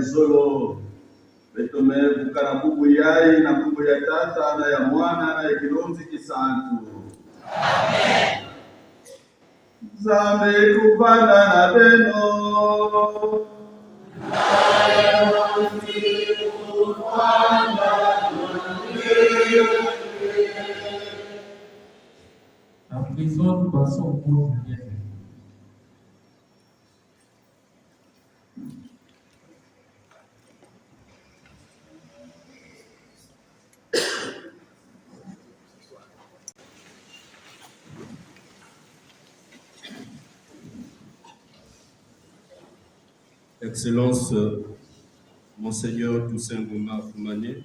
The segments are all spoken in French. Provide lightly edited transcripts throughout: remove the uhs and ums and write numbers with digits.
Nzolo betome bukana bubu yai na bubu ya tata na ya mwana na ya kilonzi kisantu. Amen. Zambe kupanda na beno. La prison de poisson pour bien. Excellence, Monseigneur Toussaint Ngouma Foumané,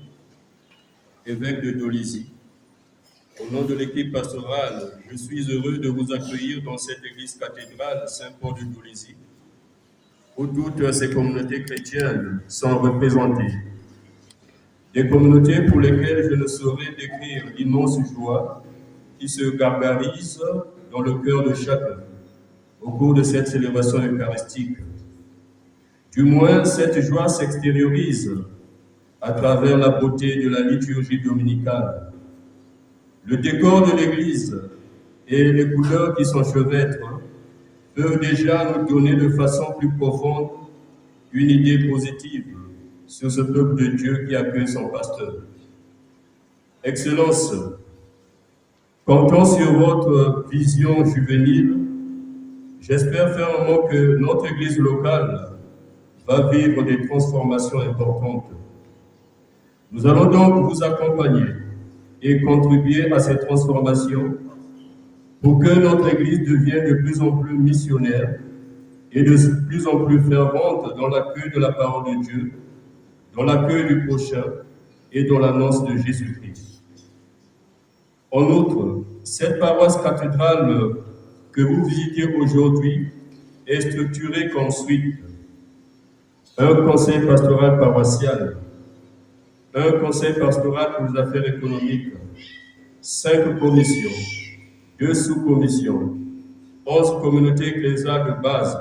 évêque de Dolisie, au nom de l'équipe pastorale, je suis heureux de vous accueillir dans cette église cathédrale Saint-Paul de Dolisie, où toutes ces communautés chrétiennes sont représentées. Des communautés pour lesquelles je ne saurais décrire l'immense joie qui se gargarise dans le cœur de chacun au cours de cette célébration eucharistique. Du moins, cette joie s'extériorise à travers la beauté de la liturgie dominicale. Le décor de l'église et les couleurs qui s'enchevêtrent peuvent déjà nous donner de façon plus profonde une idée positive sur ce peuple de Dieu qui accueille son pasteur. Excellence, comptant sur votre vision juvénile, j'espère fermement que notre église locale va vivre des transformations importantes. Nous allons donc vous accompagner et contribuer à ces transformations pour que notre Église devienne de plus en plus missionnaire et de plus en plus fervente dans l'accueil de la parole de Dieu, dans l'accueil du prochain et dans l'annonce de Jésus-Christ. En outre, cette paroisse cathédrale que vous visitez aujourd'hui est structurée comme suit: un conseil pastoral paroissial, un conseil pastoral pour les affaires économiques, 5 commissions, 2 sous-commissions, 11 communautés ecclésiales de base,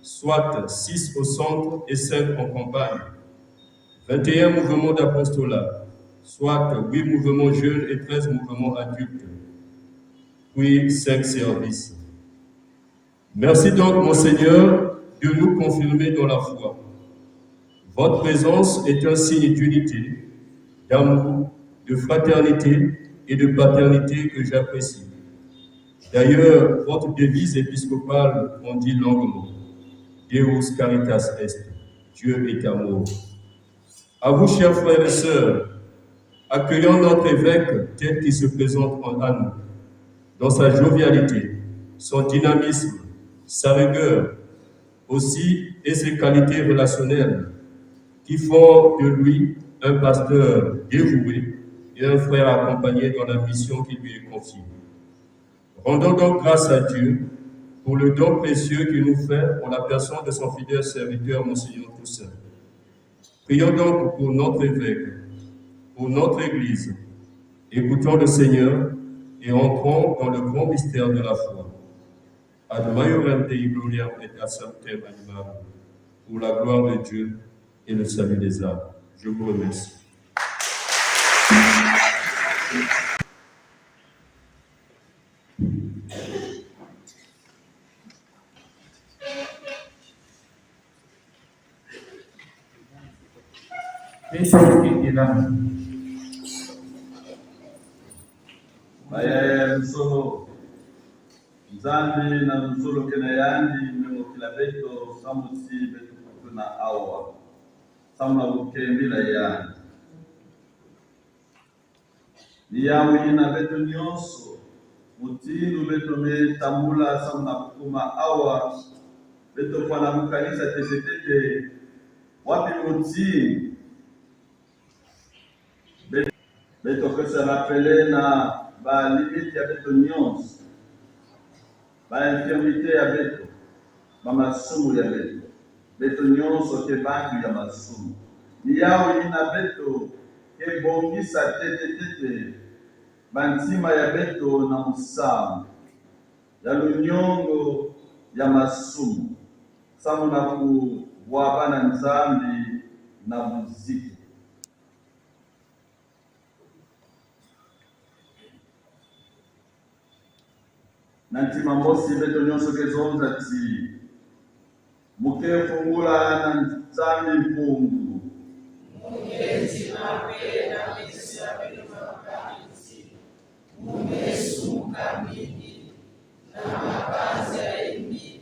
soit 6 au centre et 5 en campagne, 21 mouvements d'apostolat, soit 8 mouvements jeunes et 13 mouvements adultes, puis 5 services. Merci donc, Monseigneur, de nous confirmer dans la foi. Votre présence est un signe d'unité, d'amour, de fraternité et de paternité que j'apprécie. D'ailleurs, votre devise épiscopale en dit longuement: Deus caritas est, Dieu est amour. À vous, chers frères et sœurs, accueillons notre évêque tel qu'il se présente à nous, dans sa jovialité, son dynamisme, sa rigueur, aussi et ses qualités relationnelles, qui font de lui un pasteur dévoué et un frère accompagné dans la mission qui lui est confiée. Rendons donc grâce à Dieu pour le don précieux qu'il nous fait en la personne de son fidèle serviteur, Monseigneur Toussaint. Prions donc pour notre évêque, pour notre Église. Écoutons le Seigneur et entrons dans le grand mystère de la foi. Ad maiorem Dei gloriam et ad sanctem animam, pour la gloire de Dieu et le salut des âmes. Je vous remercie. Baye Msolo Nzambi na Msolo kena yandi mwengo kila beto samusi beto kutuna awa samuna bukembila yandi niyamu yina beto nyonso mutindo beto me tambula samuna kukuma awa beto kwa na mukanisa tetetete wapi mutindo beto que se rappele na ba limite ya beto nyonso, ba infirmité ya beto, ba masumu ya beto, beto nyonso ke bangi ya masumu. Ni yao ina beto ke bongisa tete bantima ya beto na musamu, ya lunyongo ya masumu, samu na kuwabana Nzambi na muziki. Na ntima mosi beto nyonso kezonza ti mukefungula na nzambi mpungu Mumesuka mingi na mabazi ya imi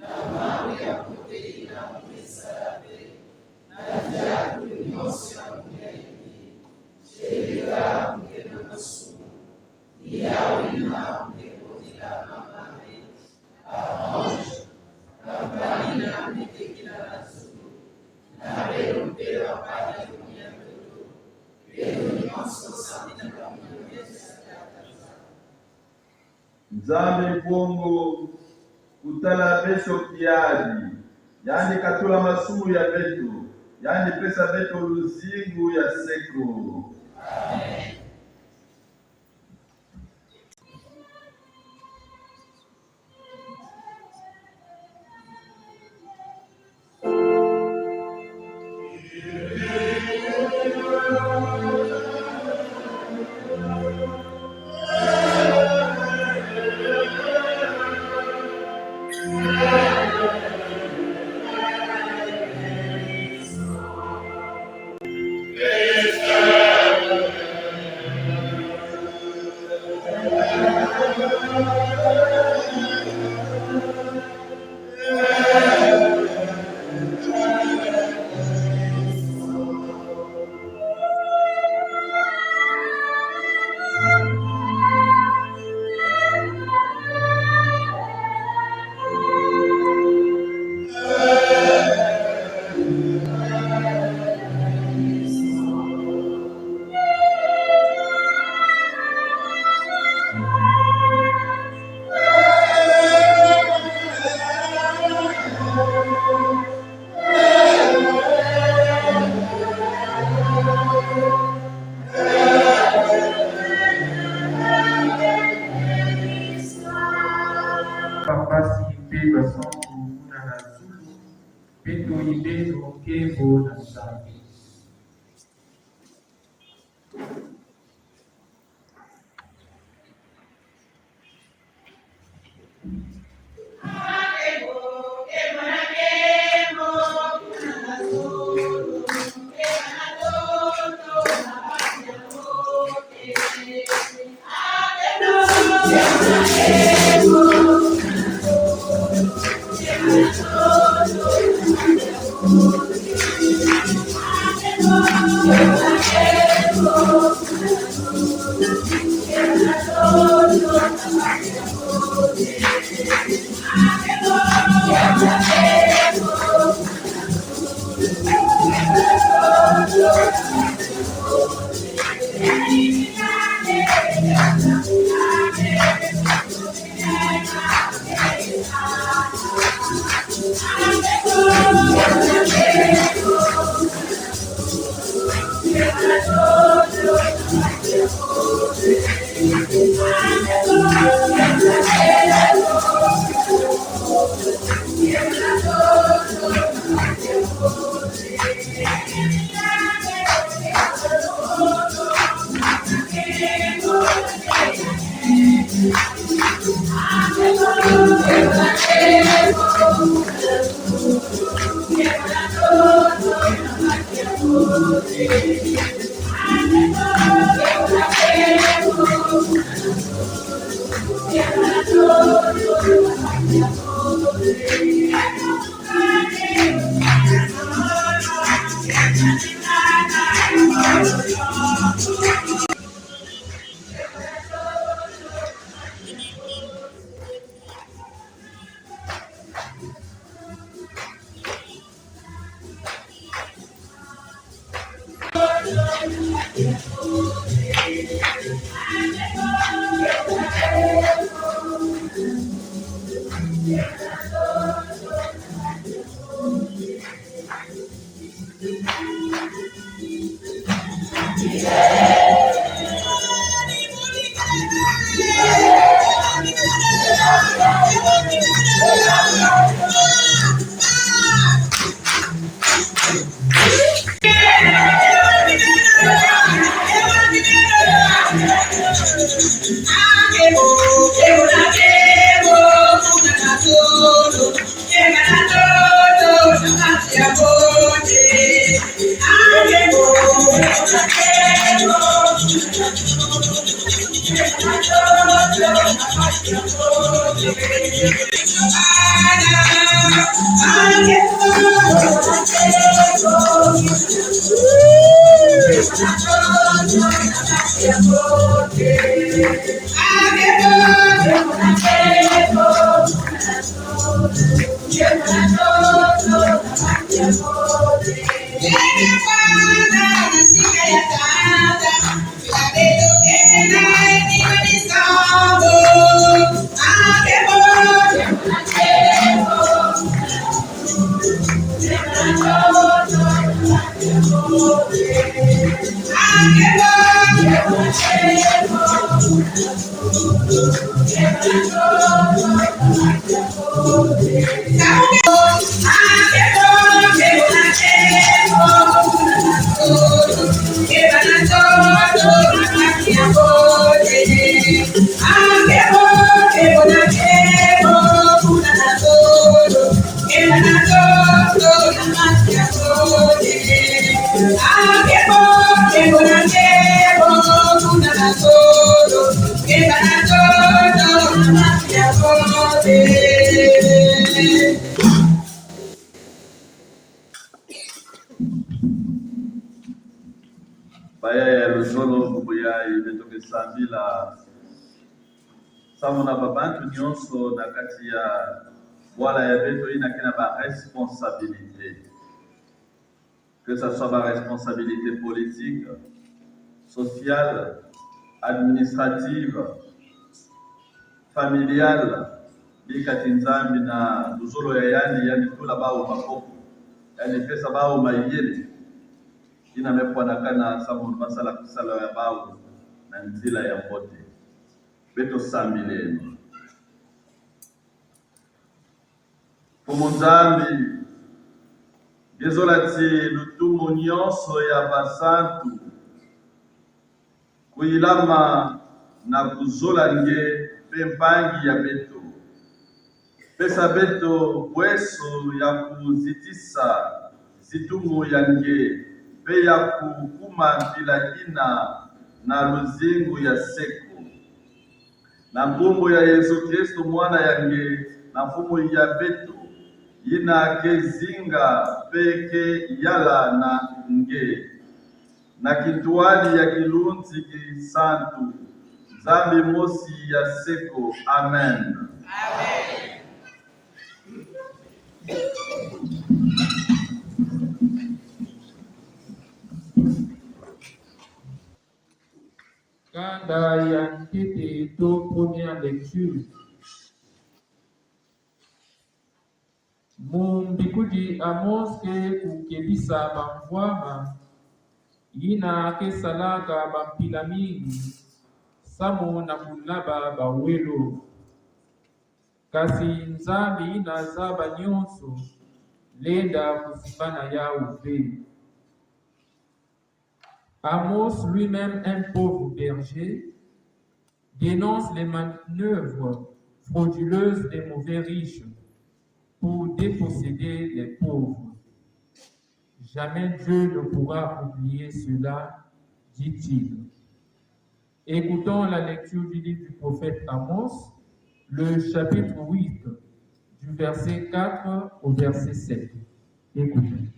na mawe ya kutei na mwisarabe na jaku nyonso ya mwengi sherika mkena masu yawe na mkekotila mamame aonjo kabani na mtekila razulu na rero mpera panya dunia mdodo rero nyonso sabina kamunamesa nzambi mpungu kutala beso kiadi, yani katula masumu ya betu, yani pesa betu luzingu ya seko. Amen. Basi mpe basantu kuna na zulu mpe toyibe nkembo na Nzambe. Baya ya luzolo bubuya imetoke sambila samu na babantu nyonso na kati ya wala ya beto ina kina ba responsabilité, que ça soit ba responsabilité politique, sociale, administrative, familiale, bikati nzambi na luzolo ya yani tula bao makoko yani pesa bao mayele ina mepwanakana samu masala kusala ya bao na nzila ya mbote beto sambileno Kumunzambi gezolati lutumu nyonso ya basantu kuilama na kuzola nge pempangi ya beto pesa beto bweso ya kuzitisa zitumu ya nge pe ya kukuma mpila ina na luzingu ya seko na nkumbu ya Yesu Kristo mwana yange na mfumu ya beto ina kezinga peke yala na nge na kituali ya kilunzi kisantu zambi mosi ya seko. Amen. Amen. Kanda ya Nkete to première lecture. Mumbikudi Amos ke kukebisa bamvwama yina kesalaka bampila mingi samu na kulaba bawelo kasi nzambi inaza banyonso lenda kusibana yao ve. Amos, lui-même un pauvre berger, dénonce les manœuvres frauduleuses des mauvais riches pour déposséder les pauvres. Jamais Dieu ne pourra oublier cela, dit-il. Écoutons la lecture du livre du prophète Amos, le chapitre 8, du verset 4 au verset 7. Écoutez.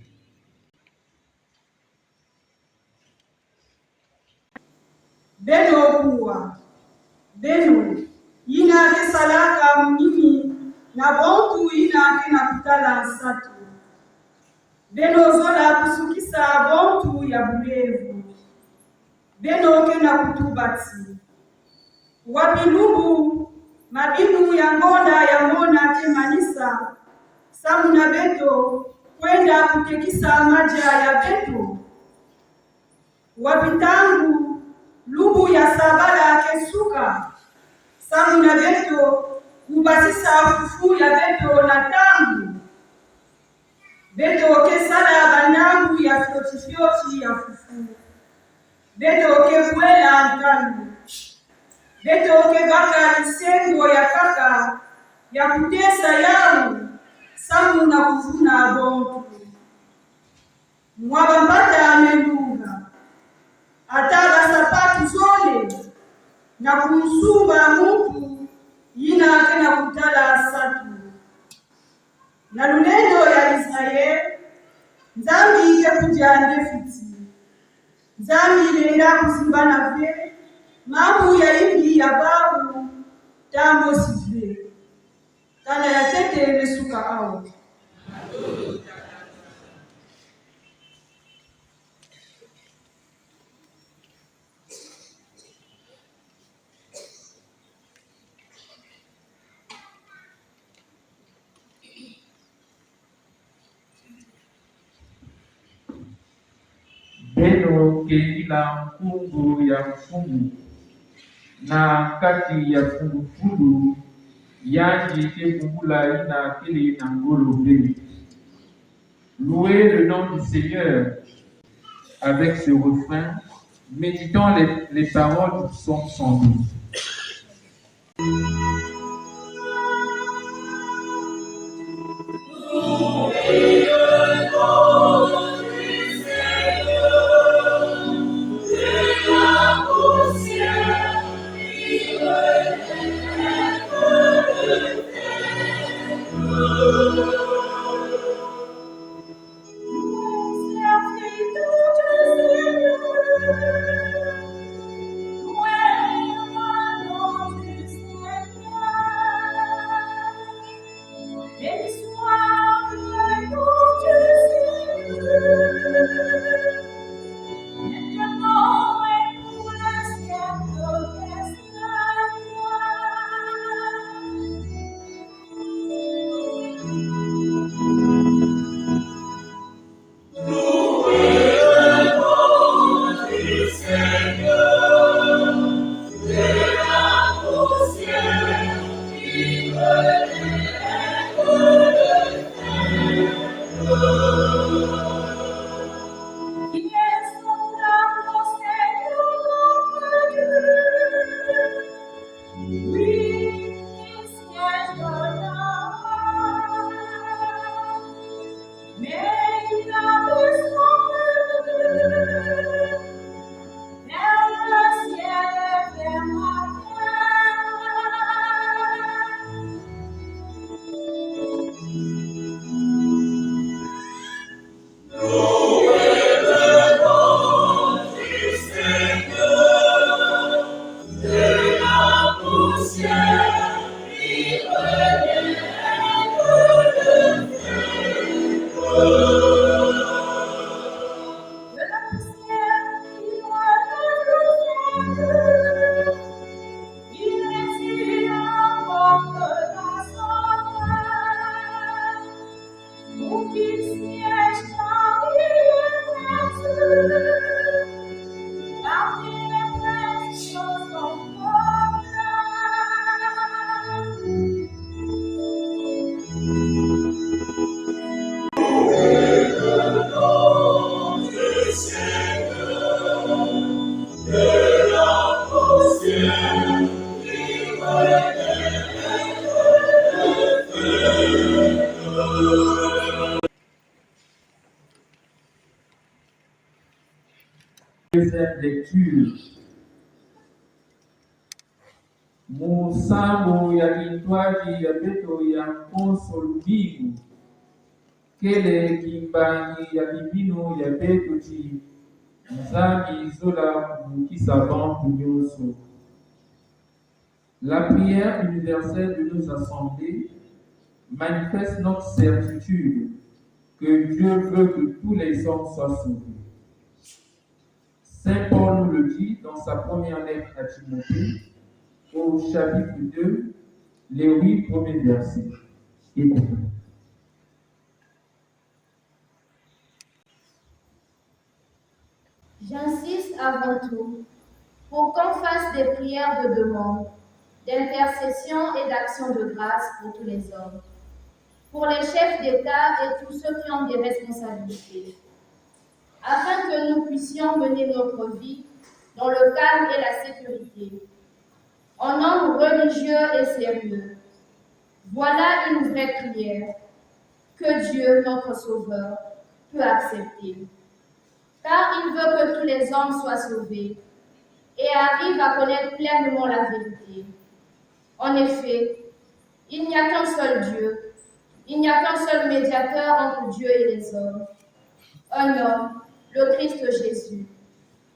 Beno kuwa beno yina ke salaka mnimi na bontu yina ke na kutala nsatu beno zola kusukisa bontu ya bulevu beno ke na kutubati wabinubu mabinu ya ngona ke manisa samu na beto kwenda kutekisa maja ya beto wabitangu lubu ya sabala kesuka samu na beto kubasisa fufu ya beto na tangu beto kesala banangu ya fyoti ya fufu beto kekwela ntangu beto kebaka lisengo ya kaka ya kutesa yao samu na kuvuna bontu mwabambata amelunga atala sapatu zole na kumsumba muntu yinake na kutala satu na lulendo ya Israeli nzambi ike kujande fiti nzambi ilenda kuzimbana vye mamu ya imbi ya babu tambo sivye kana ya tete mesuka au Beno keila mkungu ya mfumu na kati ya fungufulu yanji kekumbula ina kele na ngolo be. Louez le nom du Seigneur avec ce refrain, méditons les paroles du psaume 112. Deuxième lecture. Musambo ya kitwaji ya beto ya konso lubigu kele kimbangi ya bibino ya beto chi nzambi zola mukisa bantu nyonso. La prière universelle de nos assemblées manifeste notre certitude que Dieu veut que tous les hommes soient sauvés. Saint Paul nous le dit dans sa première lettre à Timothée, au chapitre 2, les 8 premiers versets. Écoutons. J'insiste avant tout pour qu'on fasse des prières de demande, d'intercession et d'action de grâce pour tous les hommes, pour les chefs d'État et tous ceux qui ont des responsabilités, afin que nous puissions mener notre vie dans le calme et la sécurité, en homme religieux et sérieux. Voilà une vraie prière que Dieu, notre Sauveur, peut accepter, car il veut que tous les hommes soient sauvés et arrivent à connaître pleinement la vérité. En effet, il n'y a qu'un seul Dieu, il n'y a qu'un seul médiateur entre Dieu et les hommes, un homme, le Christ Jésus,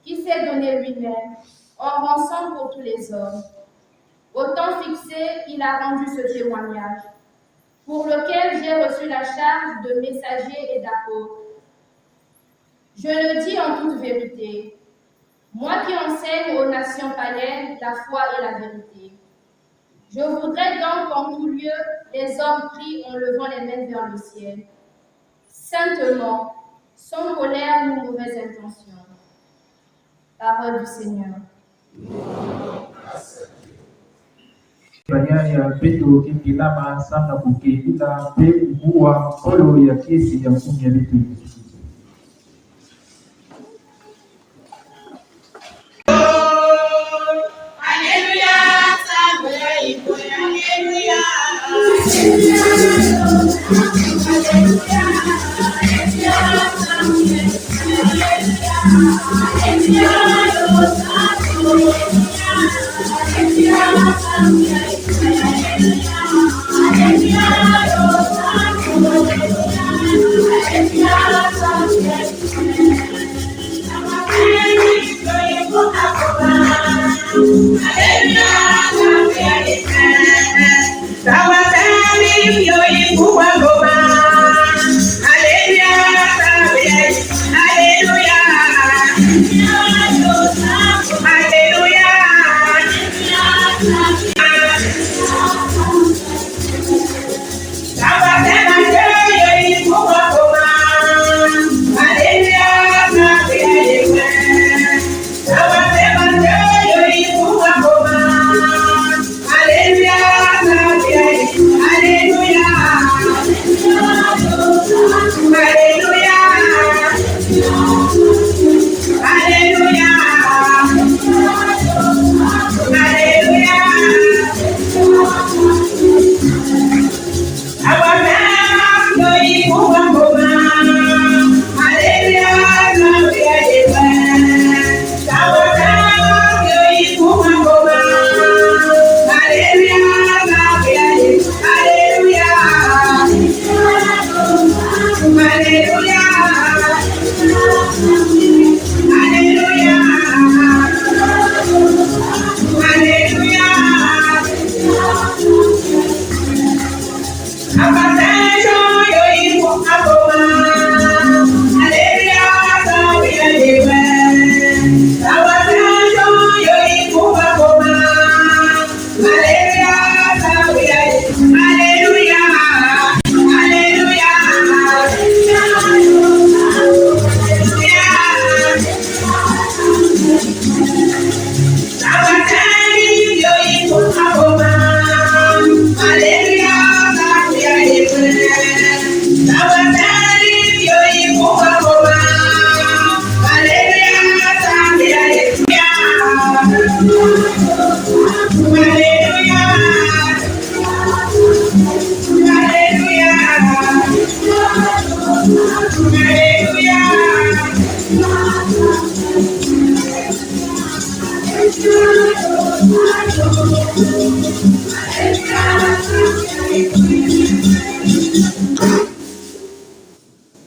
qui s'est donné lui-même en rançon pour tous les hommes. Au temps fixé, il a rendu ce témoignage, pour lequel j'ai reçu la charge de messager et d'apôtre. Je le dis en toute vérité, moi qui enseigne aux nations païennes la foi et la vérité. Je voudrais donc qu'en tout lieu, les hommes prient en levant les mains vers le ciel, saintement, sans colère ni mauvaise intention. Parole du Seigneur. Banyani ya Petro kikilama sana kukekita pe kuwa kolo ya kesi ya mkumi ya vitu.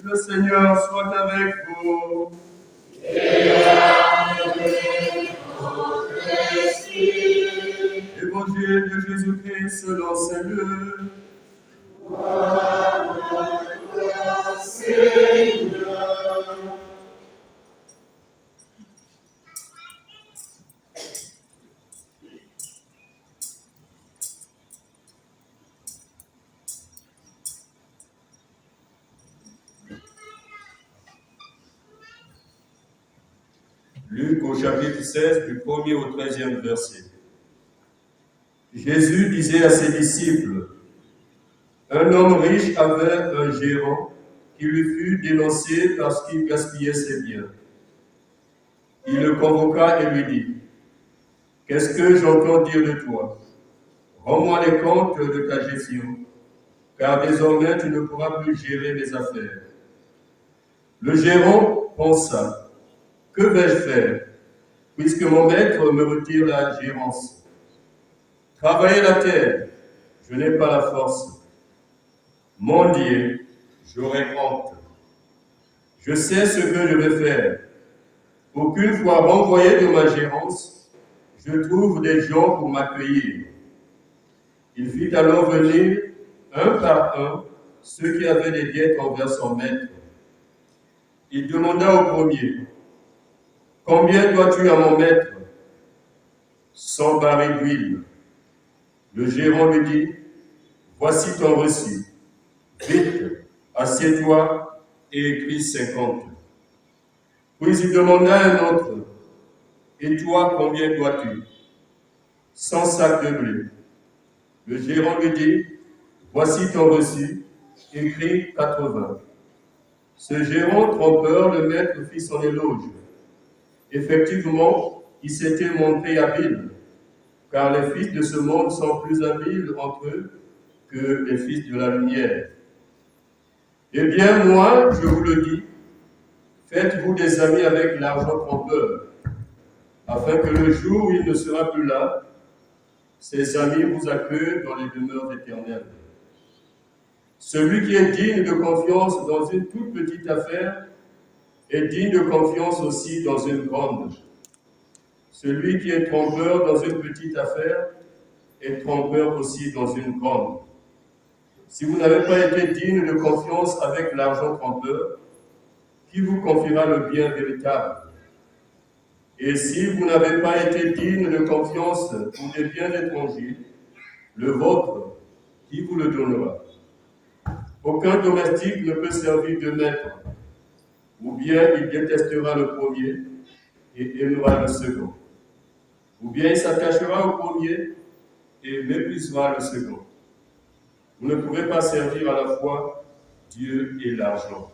Le Seigneur soit avec vous. Évangile de Jésus-Christ selon Saint Luc. Luc au chapitre 16, du 1er au 13e verset. Jésus disait à ses disciples, « Un homme riche avait un gérant qui lui fut dénoncé parce qu'il gaspillait ses biens. Il le convoqua et lui dit, « Qu'est-ce que j'entends dire de toi? Rends-moi les comptes de ta gestion, car désormais tu ne pourras plus gérer mes affaires. » Le gérant pensa, « Que vais-je faire, puisque mon maître me retire la gérance? Travailler la terre, je n'ai pas la force. Mendier, j'aurais honte. Je sais ce que je vais faire. Pour qu'une fois renvoyé de ma gérance, je trouve des gens pour m'accueillir. Il fit alors venir, un par un, ceux qui avaient des dettes envers son maître. Il demanda au premier, « Combien dois-tu à mon maître » ? 100 barils d'huile. Le gérant lui dit, « Voici ton reçu. Vite, assieds-toi et écris 50. » Puis il demanda à un autre, « Et toi, combien dois-tu » ? 100 sacs de blé. Le gérant lui dit, « Voici ton reçu, écris 80. » Ce gérant trompeur, le maître fit son éloge. Effectivement, il s'était montré habile, car les fils de ce monde sont plus habiles entre eux que les fils de la lumière. Eh bien, moi, je vous le dis, faites-vous des amis avec l'argent trompeur, afin que le jour où il ne sera plus là, ses amis vous accueillent dans les demeures éternelles. Celui qui est digne de confiance dans une toute petite affaire est digne de confiance aussi dans une grande. Celui qui est trompeur dans une petite affaire est trompeur aussi dans une grande. Si vous n'avez pas été digne de confiance avec l'argent trompeur, qui vous confiera le bien véritable? Et si vous n'avez pas été digne de confiance pour des biens étrangers, le vôtre, qui vous le donnera? Aucun domestique ne peut servir de maître, ou bien il détestera le premier et aimera le second, ou bien il s'attachera au premier et méprisera le second. Vous ne pourrez pas servir à la fois Dieu et l'argent.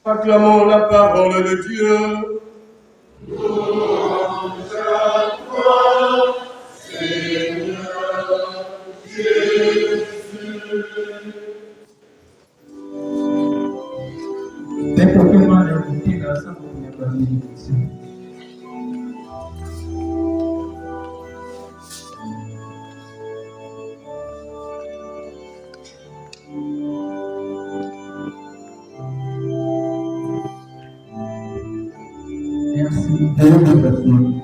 Acclamons la parole de Dieu. Louange à toi, Seigneur Jésus. C'est proprement invité dans sa première bénédiction. Merci de votre attention.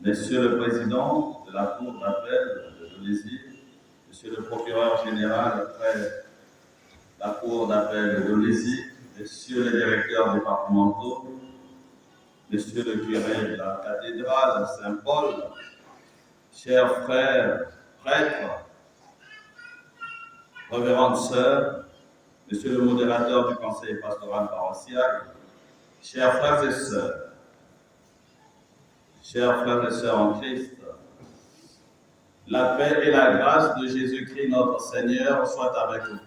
Monsieur le Président de la Cour d'appel de Dolésy, Monsieur le Procureur général près la Cour d'appel de Dolésy, Messieurs les directeurs départementaux, Monsieur le curé de la cathédrale Saint-Paul, chers frères, prêtres, révérendes sœurs, Monsieur le modérateur du conseil pastoral paroissial, chers frères et sœurs, en Christ, la paix et la grâce de Jésus-Christ notre Seigneur soient avec vous.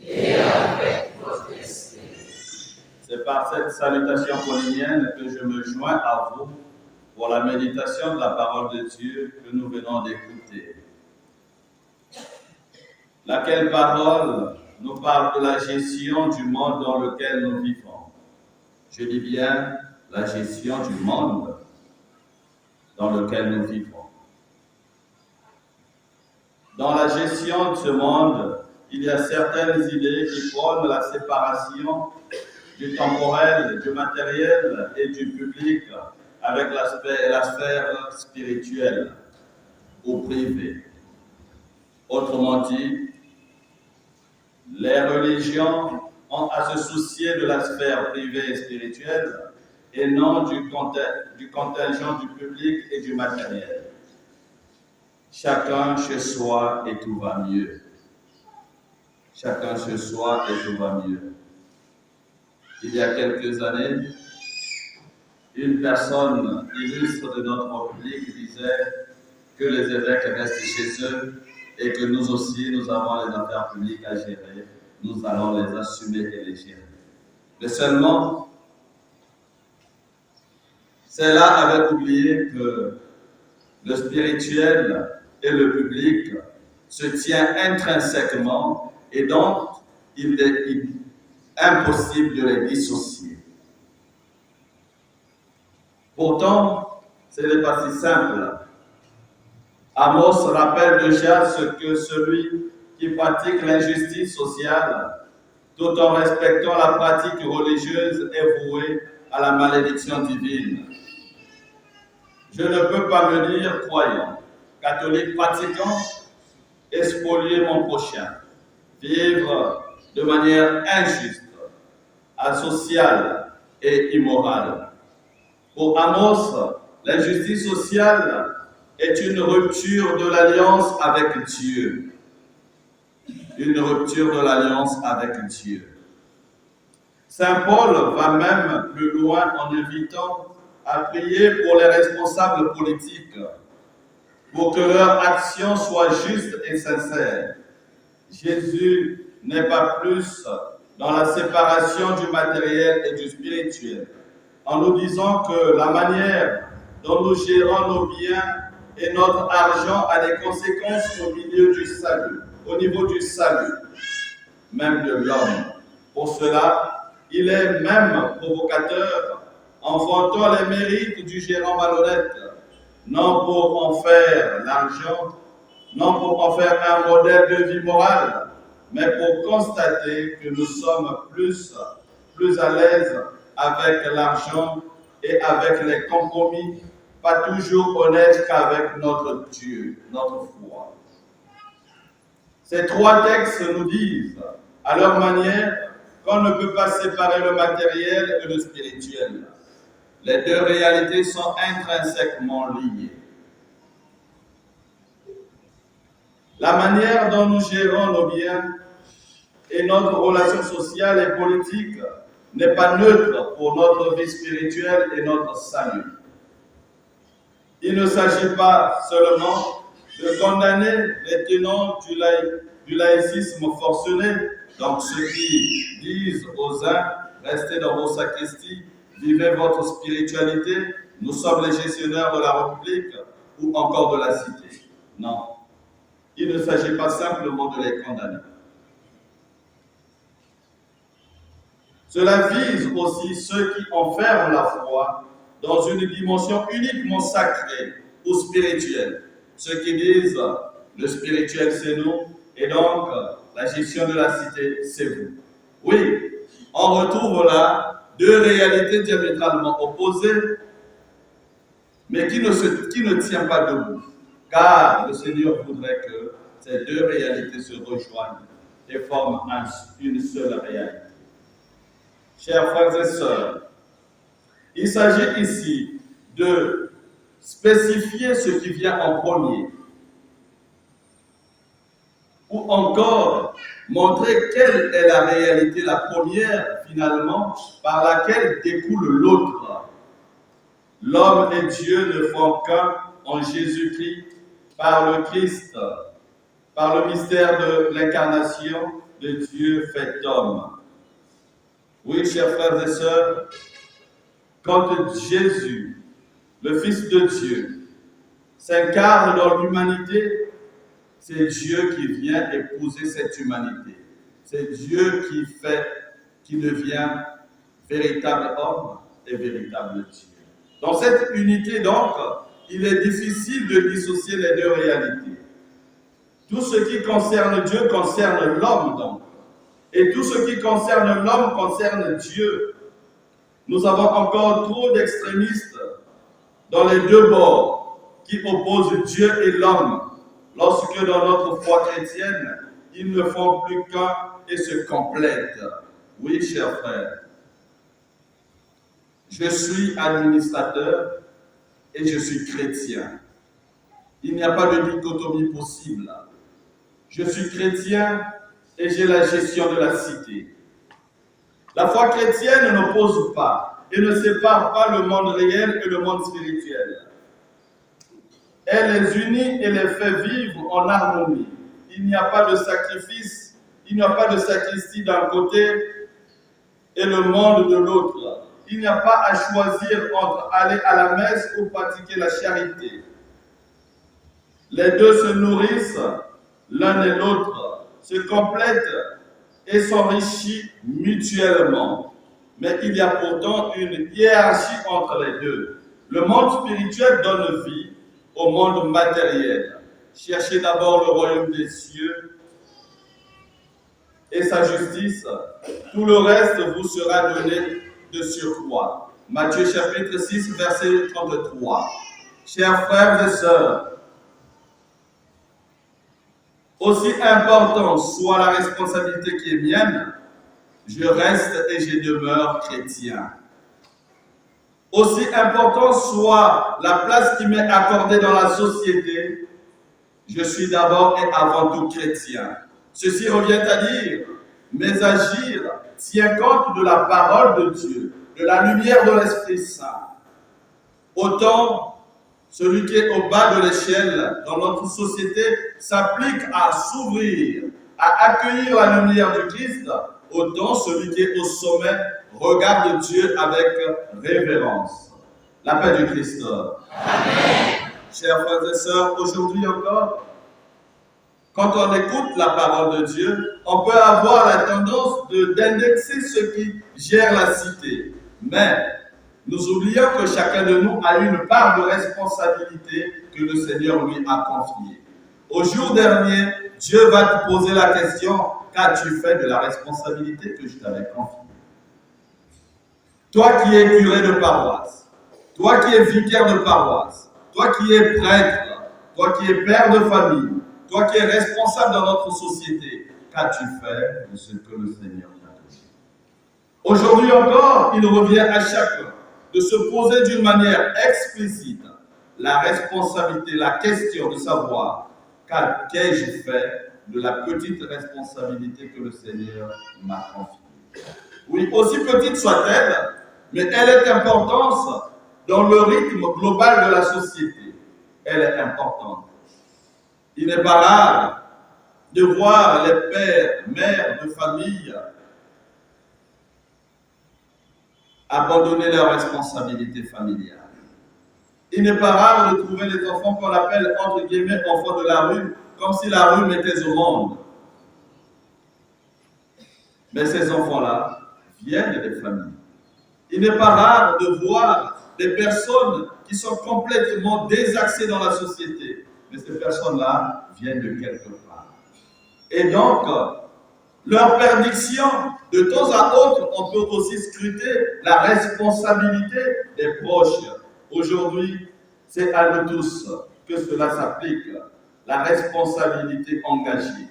Et avec votre esprit. C'est par cette salutation paulinienne que je me joins à vous pour la méditation de la parole de Dieu que nous venons d'écouter. Laquelle parole nous parle de la gestion du monde dans lequel nous vivons. Je dis bien la gestion du monde dans lequel nous vivons. Dans la gestion de ce monde, il y a certaines idées qui prônent la séparation du temporel, du matériel et du public avec la sphère spirituelle ou privée. Autrement dit, les religions ont à se soucier de la sphère privée et spirituelle et non du contingent du public et du matériel. Chacun chez soi et tout va mieux. Chacun chez soi et tout va mieux. Il y a quelques années, une personne illustre de notre République disait que les évêques restent chez eux et que nous aussi, nous avons les affaires publiques à gérer. Nous allons les assumer et les gérer. Mais seulement, cela avait oublié que le spirituel et le public se tiennent intrinsèquement et donc il est impossible de les dissocier. Pourtant, ce n'est pas si simple. Amos rappelle déjà ce que celui qui pratique l'injustice sociale, tout en respectant la pratique religieuse, est voué à la malédiction divine. Je ne peux pas me dire croyant, catholique pratiquant, et spolier mon prochain, vivre de manière injuste, asociale et immorale. Pour Amos, l'injustice sociale est une rupture de l'alliance avec Dieu. Une rupture de l'alliance avec Dieu. Saint Paul va même plus loin en invitant à prier pour les responsables politiques, pour que leur action soit juste et sincère. Jésus n'est pas plus dans la séparation du matériel et du spirituel, en nous disant que la manière dont nous gérons nos biens et notre argent a des conséquences au milieu du salut, au niveau du salut, même de l'homme. Pour cela, il est même provocateur en vantant les mérites du gérant malhonnête, non pour en faire l'argent, non pour en faire un modèle de vie morale, mais pour constater que nous sommes plus à l'aise avec l'argent et avec les compromis, pas toujours honnêtes qu'avec notre Dieu, notre foi. Ces trois textes nous disent, à leur manière, qu'on ne peut pas séparer le matériel et le spirituel. Les deux réalités sont intrinsèquement liées. La manière dont nous gérons nos biens et notre relation sociale et politique n'est pas neutre pour notre vie spirituelle et notre salut. Il ne s'agit pas seulement de condamner les tenants du laïcisme forcené, donc ceux qui disent aux uns, restez dans vos sacristies, vivez votre spiritualité, nous sommes les gestionnaires de la République ou encore de la cité. Non, il ne s'agit pas simplement de les condamner. Cela vise aussi ceux qui enferment la foi dans une dimension uniquement sacrée ou spirituelle. Ceux qui disent le spirituel c'est nous et donc la gestion de la cité c'est vous. Oui, on retrouve là deux réalités diamétralement opposées, mais qui ne tiennent pas debout. Car le Seigneur voudrait que ces deux réalités se rejoignent et forment une seule réalité. Chers frères et sœurs, il s'agit ici de spécifier ce qui vient en premier, ou encore montrer quelle est la réalité, la première finalement, par laquelle découle l'autre. L'homme et Dieu ne font qu'un en Jésus-Christ, par le Christ, par le mystère de l'incarnation de Dieu fait homme. Oui, chers frères et sœurs, quand Jésus, le Fils de Dieu, s'incarne dans l'humanité, c'est Dieu qui vient épouser cette humanité. C'est Dieu qui devient véritable homme et véritable Dieu. Dans cette unité, donc, il est difficile de dissocier les deux réalités. Tout ce qui concerne Dieu concerne l'homme, donc. Et tout ce qui concerne l'homme concerne Dieu. Nous avons encore trop d'extrémistes dans les deux bords qui opposent Dieu et l'homme, lorsque dans notre foi chrétienne, ils ne font plus qu'un et se complètent. Oui, chers frères, je suis administrateur et je suis chrétien. Il n'y a pas de dichotomie possible. Je suis chrétien et j'ai la gestion de la cité. La foi chrétienne n'oppose pas et ne sépare pas le monde réel et le monde spirituel. Elle les unit et les fait vivre en harmonie. Il n'y a pas de sacrifice, il n'y a pas de sacristie d'un côté et le monde de l'autre. Il n'y a pas à choisir entre aller à la messe ou pratiquer la charité. Les deux se nourrissent l'un et l'autre, se complètent et s'enrichissent mutuellement. Mais il y a pourtant une hiérarchie entre les deux. Le monde spirituel donne vie au monde matériel. Cherchez d'abord le royaume des cieux et sa justice. Tout le reste vous sera donné de surcroît. Matthieu chapitre 6, verset 33. Chers frères et sœurs, aussi important soit la responsabilité qui est mienne, je reste et je demeure chrétien. Aussi important soit la place qui m'est accordée dans la société, je suis d'abord et avant tout chrétien. Ceci revient à dire, mes agir tient compte de la parole de Dieu, de la lumière de l'Esprit Saint. Autant celui qui est au bas de l'échelle dans notre société s'applique à s'ouvrir, à accueillir la lumière du Christ, autant celui qui est au sommet regarde Dieu avec révérence. La paix du Christ. Amen. Chers frères et sœurs, aujourd'hui encore, quand on écoute la parole de Dieu, on peut avoir la tendance d'indexer ceux qui gèrent la cité. Mais nous oublions que chacun de nous a une part de responsabilité que le Seigneur lui a confiée. Au jour dernier, Dieu va te poser la question, qu'as-tu fait de la responsabilité que je t'avais confiée? Toi qui es curé de paroisse, toi qui es vicaire de paroisse, toi qui es prêtre, toi qui es père de famille, toi qui es responsable dans notre société, qu'as-tu fait de ce que le Seigneur t'a donné? Aujourd'hui encore, il revient à chacun de se poser d'une manière explicite la responsabilité, la question de savoir qu'ai-je fait de la petite responsabilité que le Seigneur m'a confiée. Oui, aussi petite soit-elle, mais elle est importante dans le rythme global de la société. Elle est importante. Il n'est pas rare de voir les pères, mères de famille abandonner leurs responsabilités familiales. Il n'est pas rare de trouver les enfants qu'on appelle entre guillemets enfants de la rue, comme si la rue mettait au monde. Mais ces enfants-là viennent des familles. Il n'est pas rare de voir des personnes qui sont complètement désaxées dans la société. Mais ces personnes-là viennent de quelque part. Et donc, leur perdition, de temps à autre, on peut aussi scruter la responsabilité des proches. Aujourd'hui, c'est à nous tous que cela s'applique, la responsabilité engagée.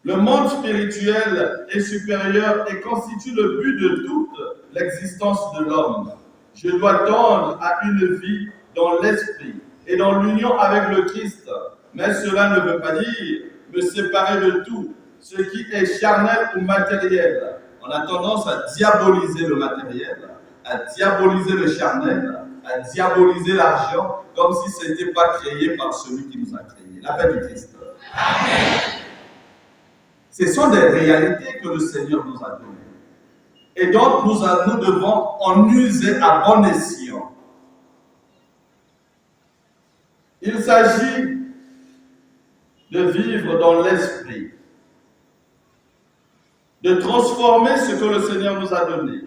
Le monde spirituel est supérieur et constitue le but de toute l'existence de l'homme. Je dois tendre à une vie dans l'esprit et dans l'union avec le Christ. Mais cela ne veut pas dire me séparer de tout ce qui est charnel ou matériel. On a tendance à diaboliser le matériel, à diaboliser le charnel, à diaboliser l'argent, comme si ce n'était pas créé par celui qui nous a créés. La paix du Christ. Amen. Ce sont des réalités que le Seigneur nous a données. Et donc, nous devons en user à bon escient. Il s'agit de vivre dans l'esprit, de transformer ce que le Seigneur nous a donné,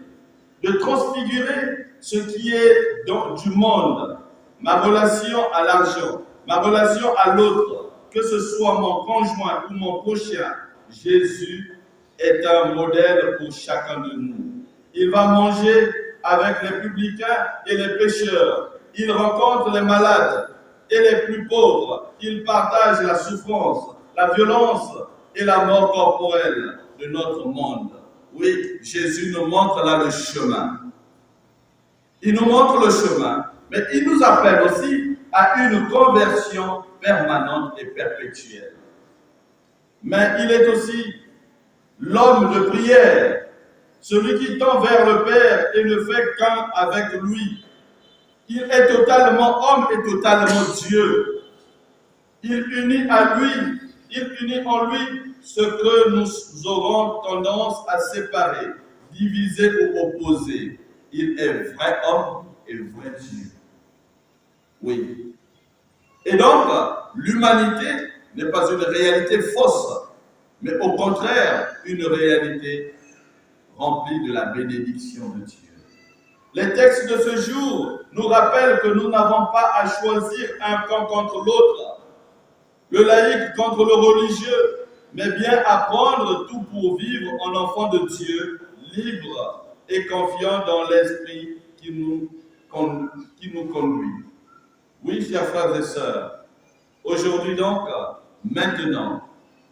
de transfigurer ce qui est du monde, ma relation à l'argent, ma relation à l'autre, que ce soit mon conjoint ou mon prochain. Jésus est un modèle pour chacun de nous. Il va manger avec les publicains et les pécheurs. Il rencontre les malades et les plus pauvres. Il partage la souffrance, la violence et la mort corporelle de notre monde. Oui, Jésus nous montre là le chemin. Il nous montre le chemin, mais il nous appelle aussi à une conversion permanente et perpétuelle. Mais il est aussi l'homme de prière. celui qui tend vers le Père et ne fait qu'un avec lui. Il est totalement homme et totalement Dieu. Il unit en lui ce que nous aurons tendance à séparer, diviser ou opposer. Il est vrai homme et vrai Dieu. Oui. Et donc, l'humanité n'est pas une réalité fausse, mais au contraire, une réalité remplie de la bénédiction de Dieu. Les textes de ce jour nous rappellent que nous n'avons pas à choisir un camp contre l'autre, le laïc contre le religieux, mais bien à prendre tout pour vivre en enfant de Dieu, libre et confiant dans l'esprit qui nous conduit. Oui, chers frères et sœurs, aujourd'hui donc, maintenant,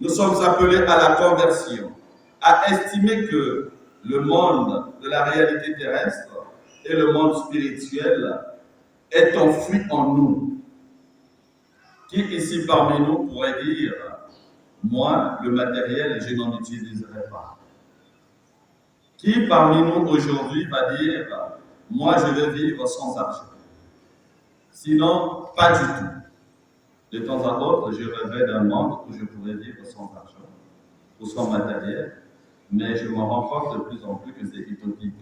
nous sommes appelés à la conversion, à estimer que le monde de la réalité terrestre et le monde spirituel est enfoui en nous. Qui ici parmi nous pourrait dire, moi, le matériel, je n'en utiliserai pas? Qui parmi nous aujourd'hui va dire, moi, je vais vivre sans argent? Sinon, pas du tout. De temps à autre, je rêverais d'un monde où je pourrais vivre sans argent ou sans matériel, mais je me rends compte de plus en plus que c'est utopique.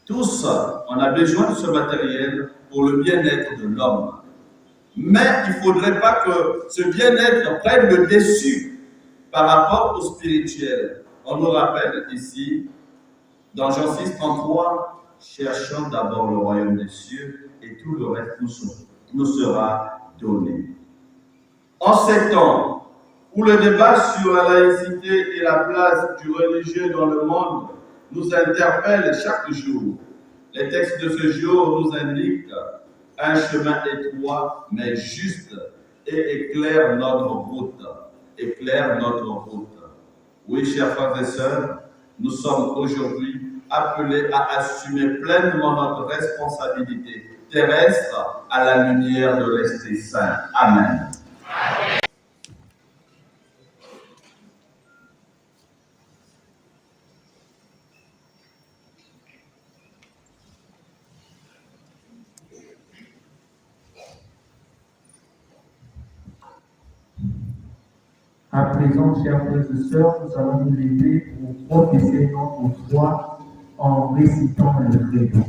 Tous, on a besoin de ce matériel pour le bien-être de l'homme. Mais il ne faudrait pas que ce bien-être prenne le dessus par rapport au spirituel. On nous rappelle ici, dans Jean 6, 33, cherchons d'abord le royaume des cieux et tout le reste nous sera donné. En ces temps où le débat sur la laïcité et la place du religieux dans le monde nous interpelle chaque jour, les textes de ce jour nous indiquent un chemin étroit mais juste et éclaire notre route. Oui, chers frères et sœurs, nous sommes aujourd'hui appelés à assumer pleinement notre responsabilité terrestre à la lumière de l'Esprit Saint. Amen. À présent, chers frères et sœurs, nous allons nous lever pour professer notre foi en récitant le credo.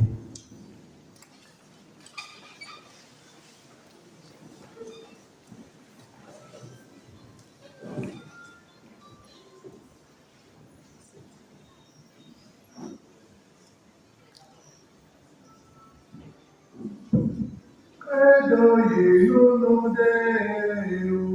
Credo in uno Deum.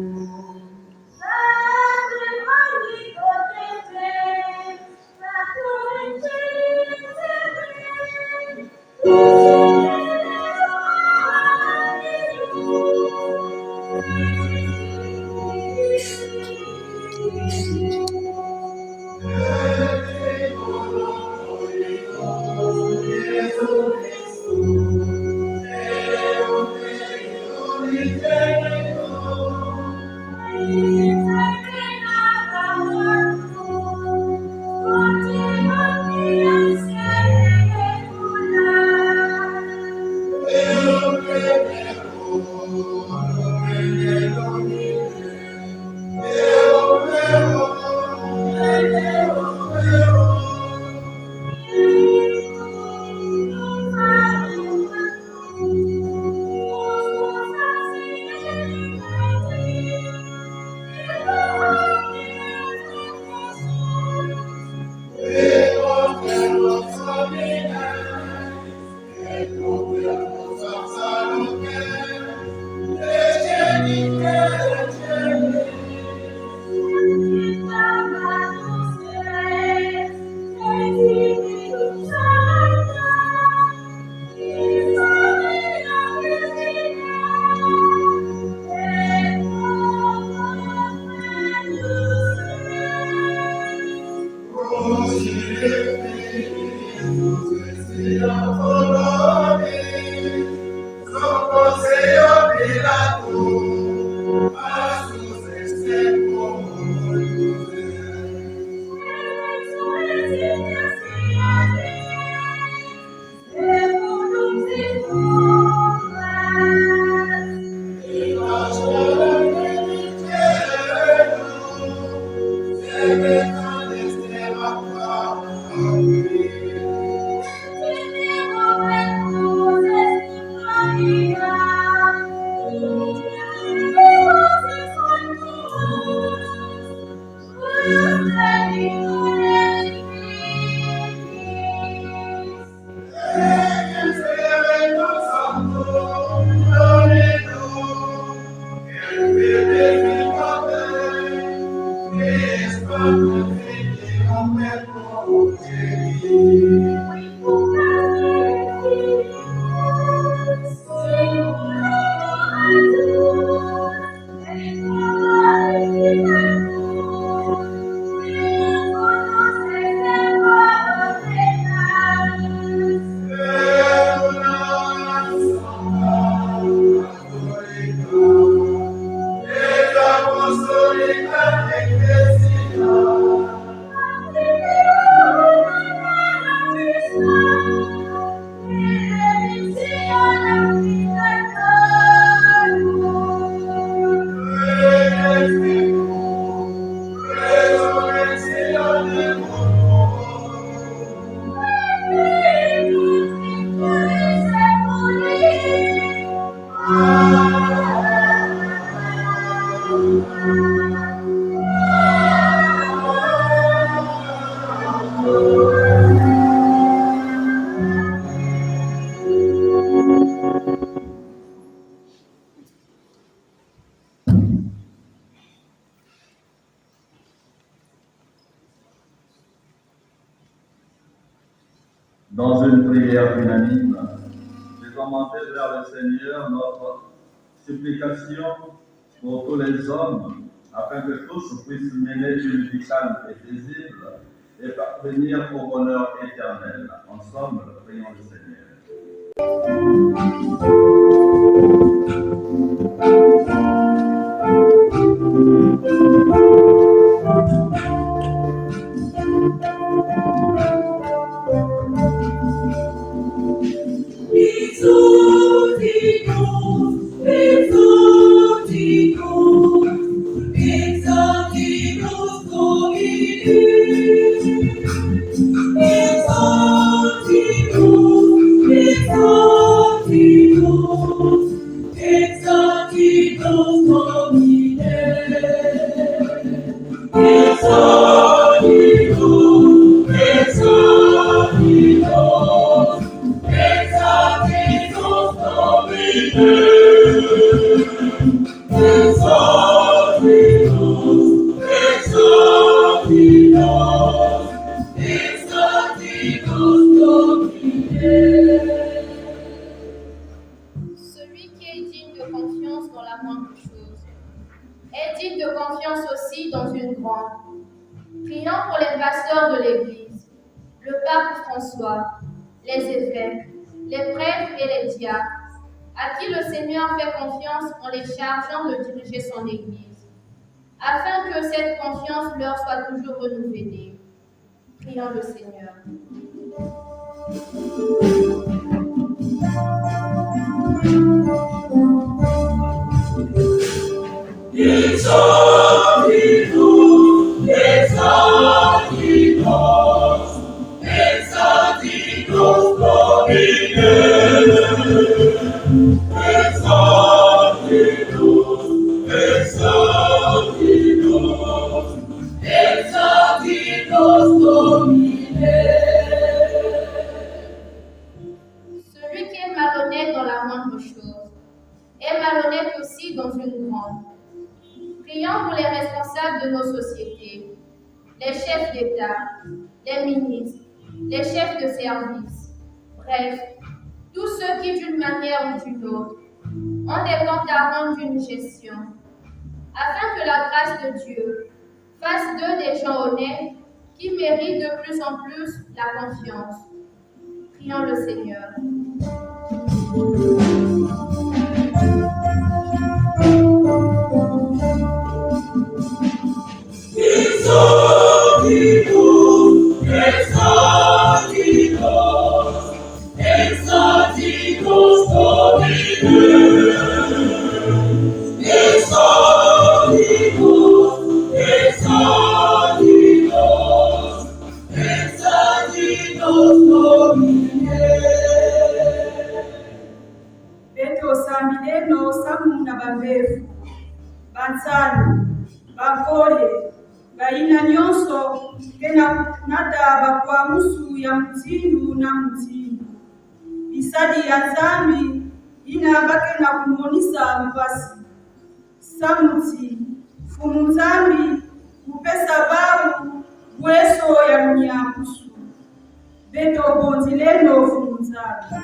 Dans une prière unanime, décommandez vers le Seigneur notre supplication pour tous les hommes, afin que tous puissent mener une vie calme et paisible et parvenir au bonheur éternel. Ensemble, prions le Seigneur. Celui qui est digne de confiance dans la moindre chose est digne de confiance aussi dans une grande. Prions pour les pasteurs de l'Église, le pape François, les évêques, les prêtres et les diacres, à qui le Seigneur fait confiance en les chargeant de diriger son Église, afin que cette confiance leur soit toujours renouvelée. Prions le Seigneur. Celui qui est malhonnête dans la moindre chose est malhonnête aussi dans une grande. Prions pour les responsables de nos sociétés, les chefs d'État, les ministres, les chefs de service, bref, tous ceux qui d'une manière ou d'une autre ont des comptes à rendre d'une gestion, afin que la grâce de Dieu fasse d'eux des gens honnêtes qui méritent de plus en plus la confiance. Prions le Seigneur. Beto sambileno samuna bambefu, bansana, bakole, baina nyonso, kena nada bakwamusu ya mtindu na mtindu. Isadi ya nzambi, ina bake na kumonisa mpasi. Samuti, fumu nzambi, kupesa babu, weso ya mnyakusu. Beto bonzileno fumu nzambi.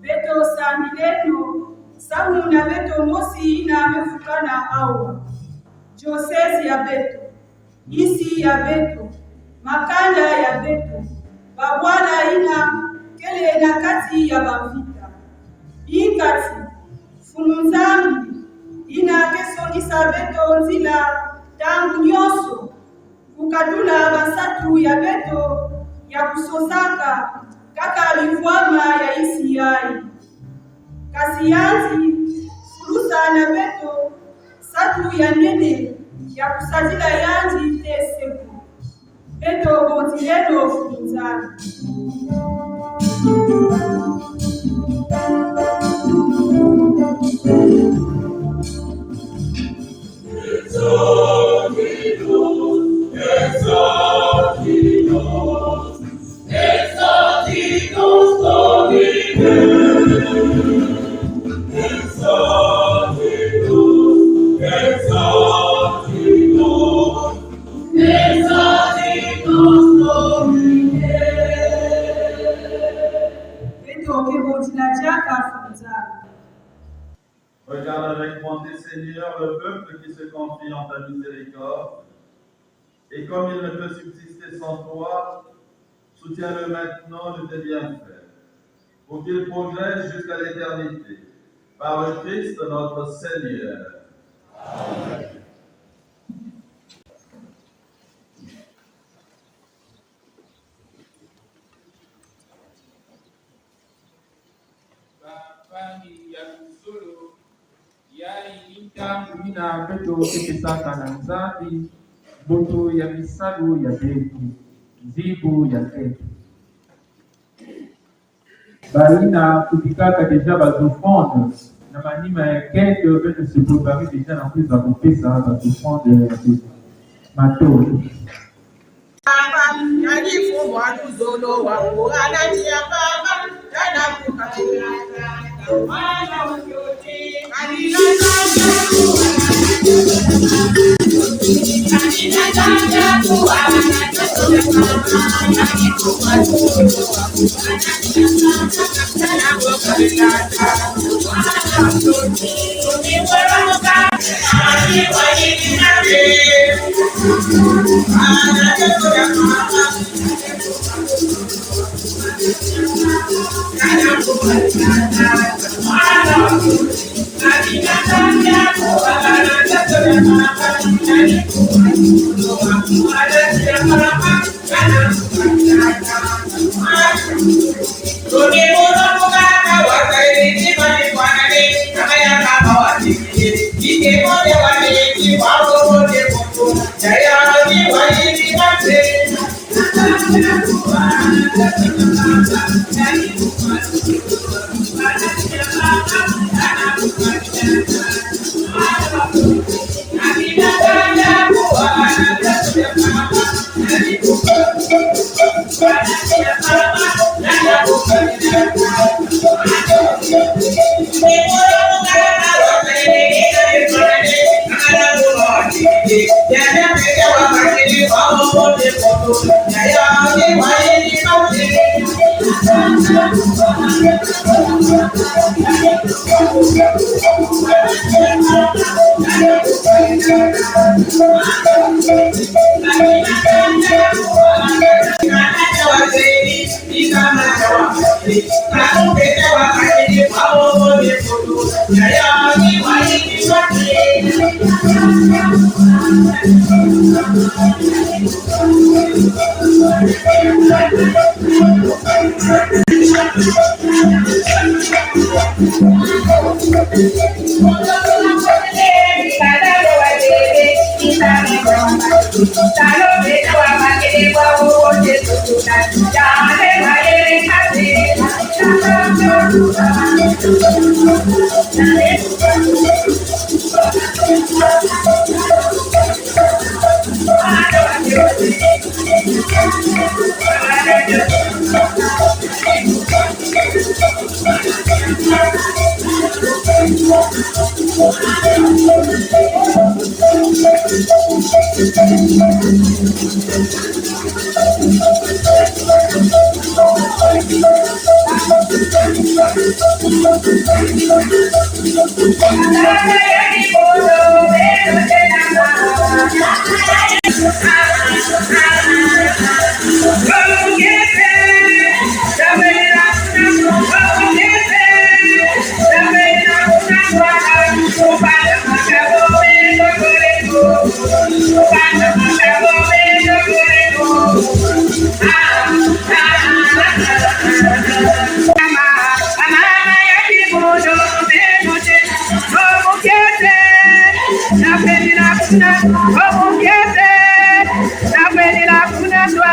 Beto sambileno, samuna beto mosi ina mefukana awa. Diocese ya Beto, isi ya Beto, makanda ya Beto, babwana ina kele na kati ya bavita. Ikati, fumunzambi, ina kesongisa Beto nzila tangu nyonso, kukatula basatu ya Beto ya kusosaka kaka livwama ya isi yai. Kasiyanzi, fulusa na Beto, satu ya nene ya kusajila yanji teseku. betogotile nofunzana. Regarde avec bonté, Seigneur, le peuple qui se confie en ta miséricorde. Et comme il ne peut subsister sans toi, soutiens-le maintenant de tes bienfaits, pour qu'il progresse jusqu'à l'éternité. Par le Christ notre Seigneur. Amen. Mina beto kipesaka na nzambi boto ya misalu ya betu zibu ya tetu baina kutikaka deja bazofrande na manima ya kete beto se préparer deja na plus bakopesa bazofrande ya betu matolo Vamos,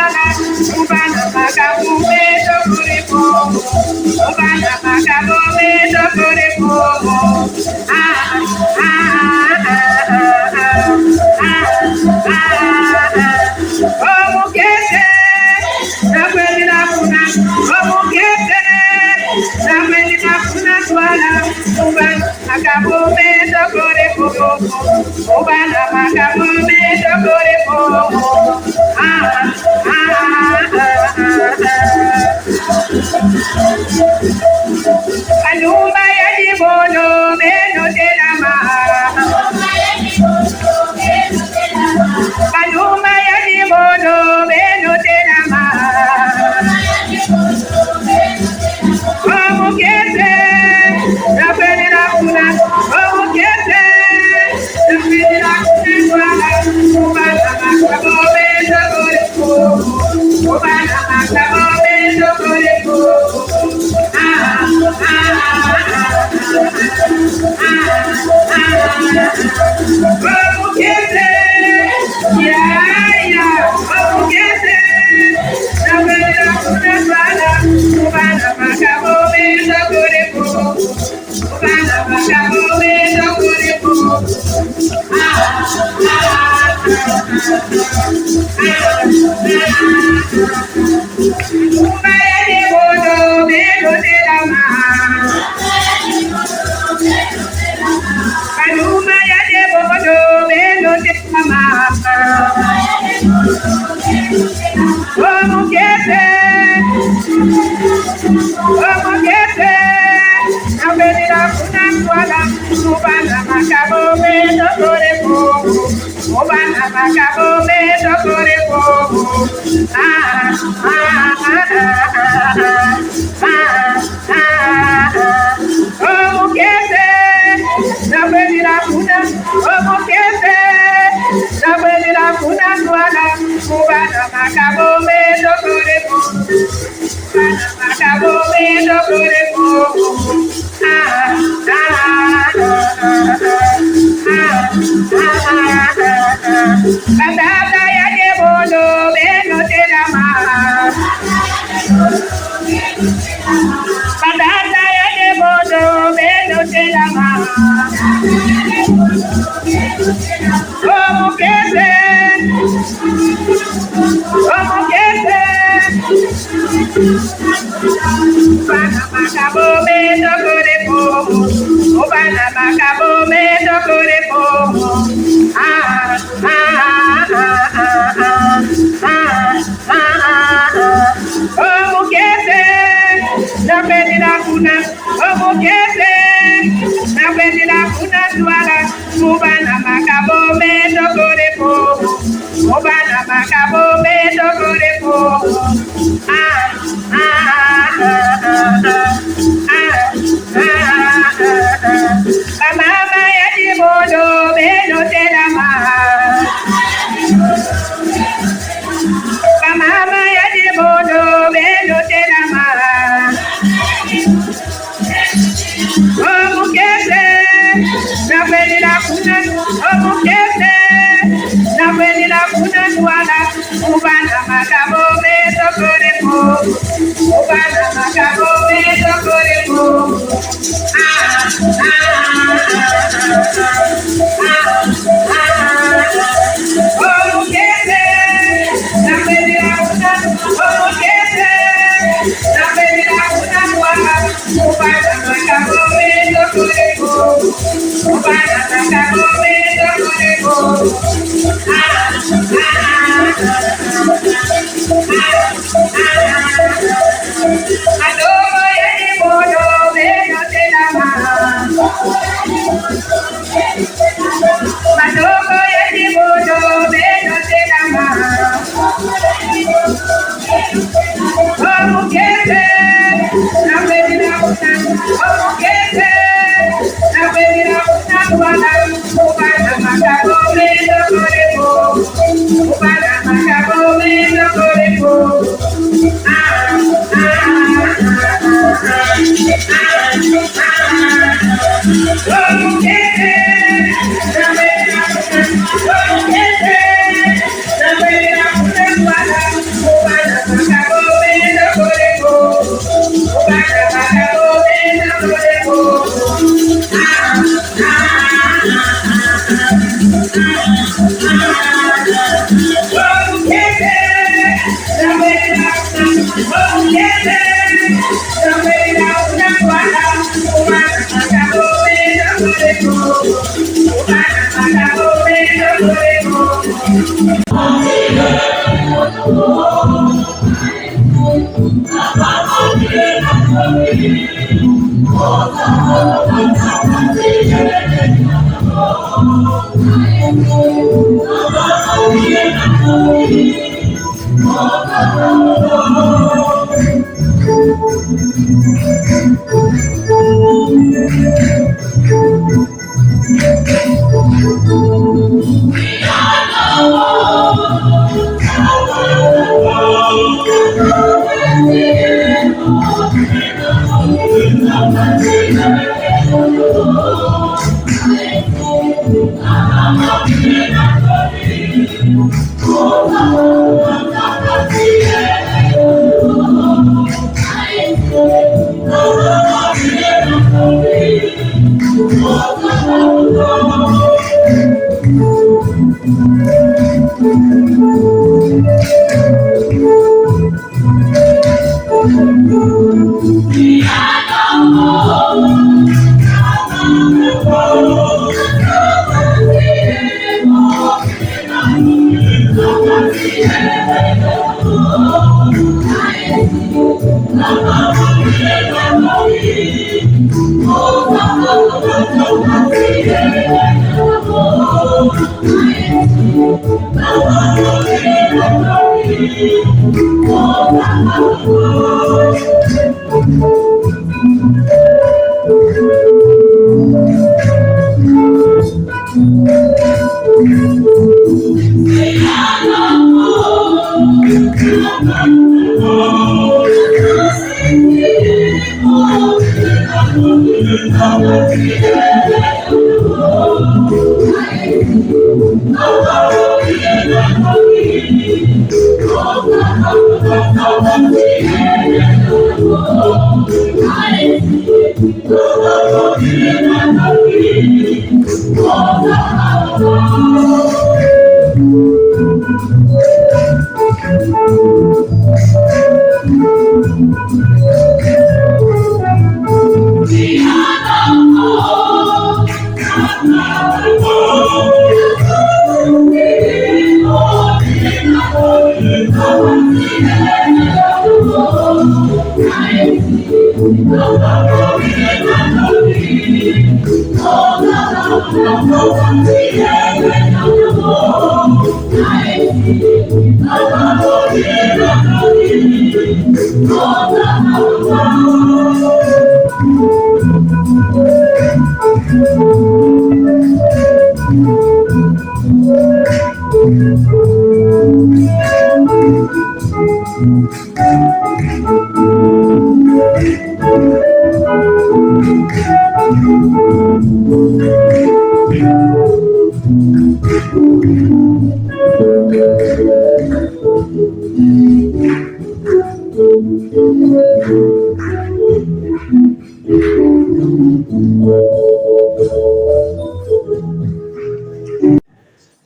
Yes,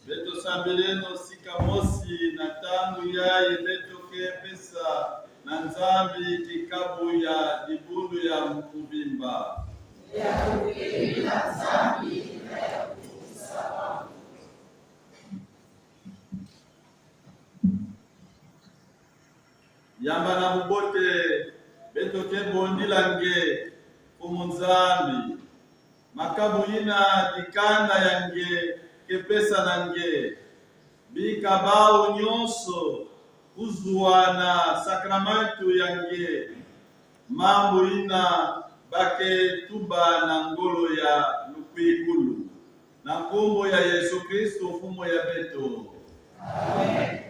Betosambeleno sikamosi na tangu yaye betoke pesa na nzambi kikabu ya dibundu ya mkuvimba yamba na mubote betoke bondila nge kumunzambi makabu ina dikanda yange kepesa nange bikabao nyonso kuzuana sakramento yange mambo ina bake tuba na ngolo ya lukwikulu na nkombo ya Yesu Kristo mfumo ya beto. Amen.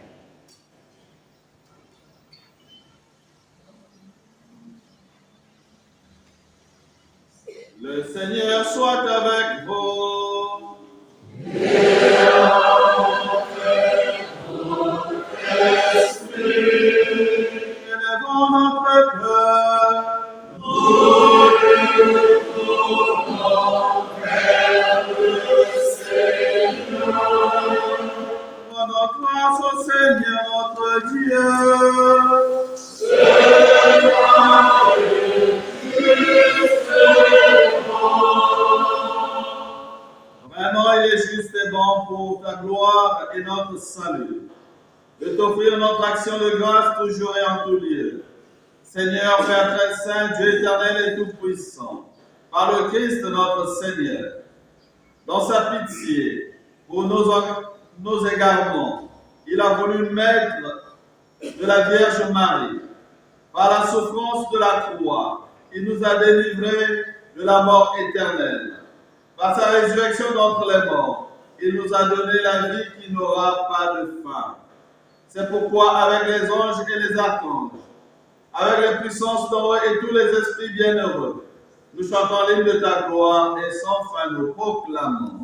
Le Seigneur soit avec vous. Et avec votre esprit. Élevons notre cœur. Nous élevons vers le Seigneur. Rendons grâce au Seigneur notre Dieu. Vraiment, il est juste et bon pour ta gloire et notre salut, de t'offrir notre action de grâce toujours et en tout lieu. Seigneur, Père très saint, Dieu éternel et tout-puissant, par le Christ notre Seigneur, dans sa pitié pour nos égarements, il a voulu mettre de la Vierge Marie. Par la souffrance de la croix, il nous a délivrés de la mort éternelle. Par sa résurrection d'entre les morts, il nous a donné la vie qui n'aura pas de fin. C'est pourquoi, avec les anges et les archanges, avec les puissances d'en haut et tous les esprits bienheureux, nous chantons l'hymne de ta gloire et sans fin nous proclamons.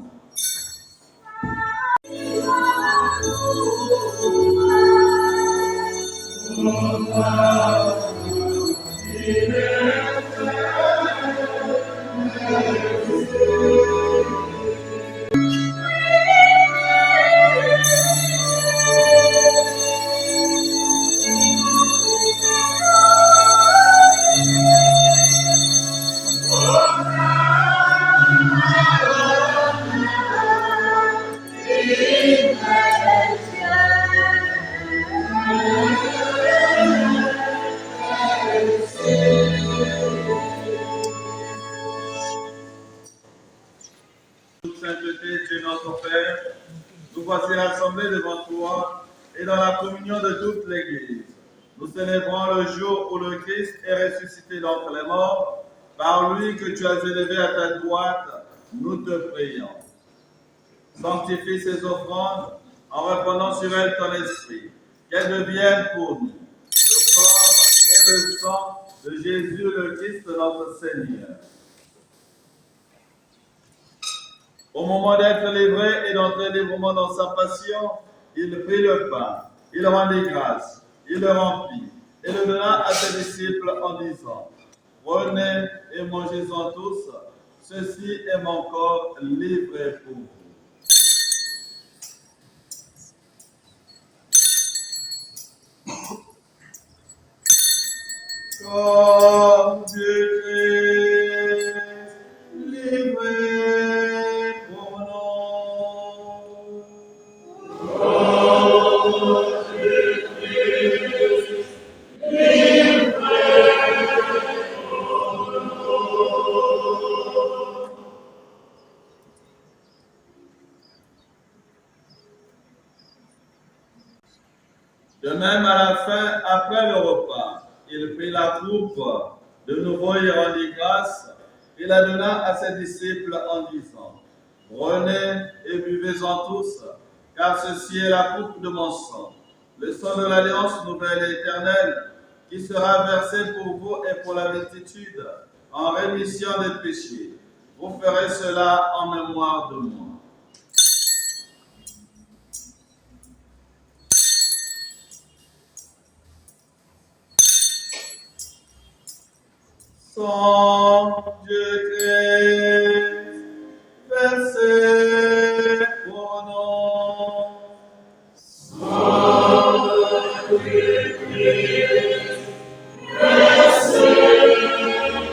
Nous voici rassemblés devant toi et dans la communion de toute l'Église. Nous célébrons le jour où le Christ est ressuscité d'entre les morts. Par lui que tu as élevé à ta droite, nous te prions. Sanctifie ces offrandes en répandant sur elles ton esprit, qu'elles deviennent pour nous le corps et le sang de Jésus le Christ notre Seigneur. Au moment d'être livré et d'entrer librement dans sa passion, il prit le pain, il rendit grâce, il le remplit et le donna à ses disciples en disant: Prenez et mangez-en tous, ceci est mon corps livré pour vous. Corps du Christ, livré pour nous. Corps du Christ, livré pour nous. De même, à la fin, après le repas, il prit la coupe, de nouveau il rendit grâce, et la donna à ses disciples en disant: Prenez et buvez-en tous, car ceci est la coupe de mon sang, le sang de l'alliance nouvelle et éternelle, qui sera versé pour vous et pour la multitude, en rémission des péchés. Vous ferez cela en mémoire de moi. Sang de Christ, versé pour nous. Sang de Christ, versé pour nous.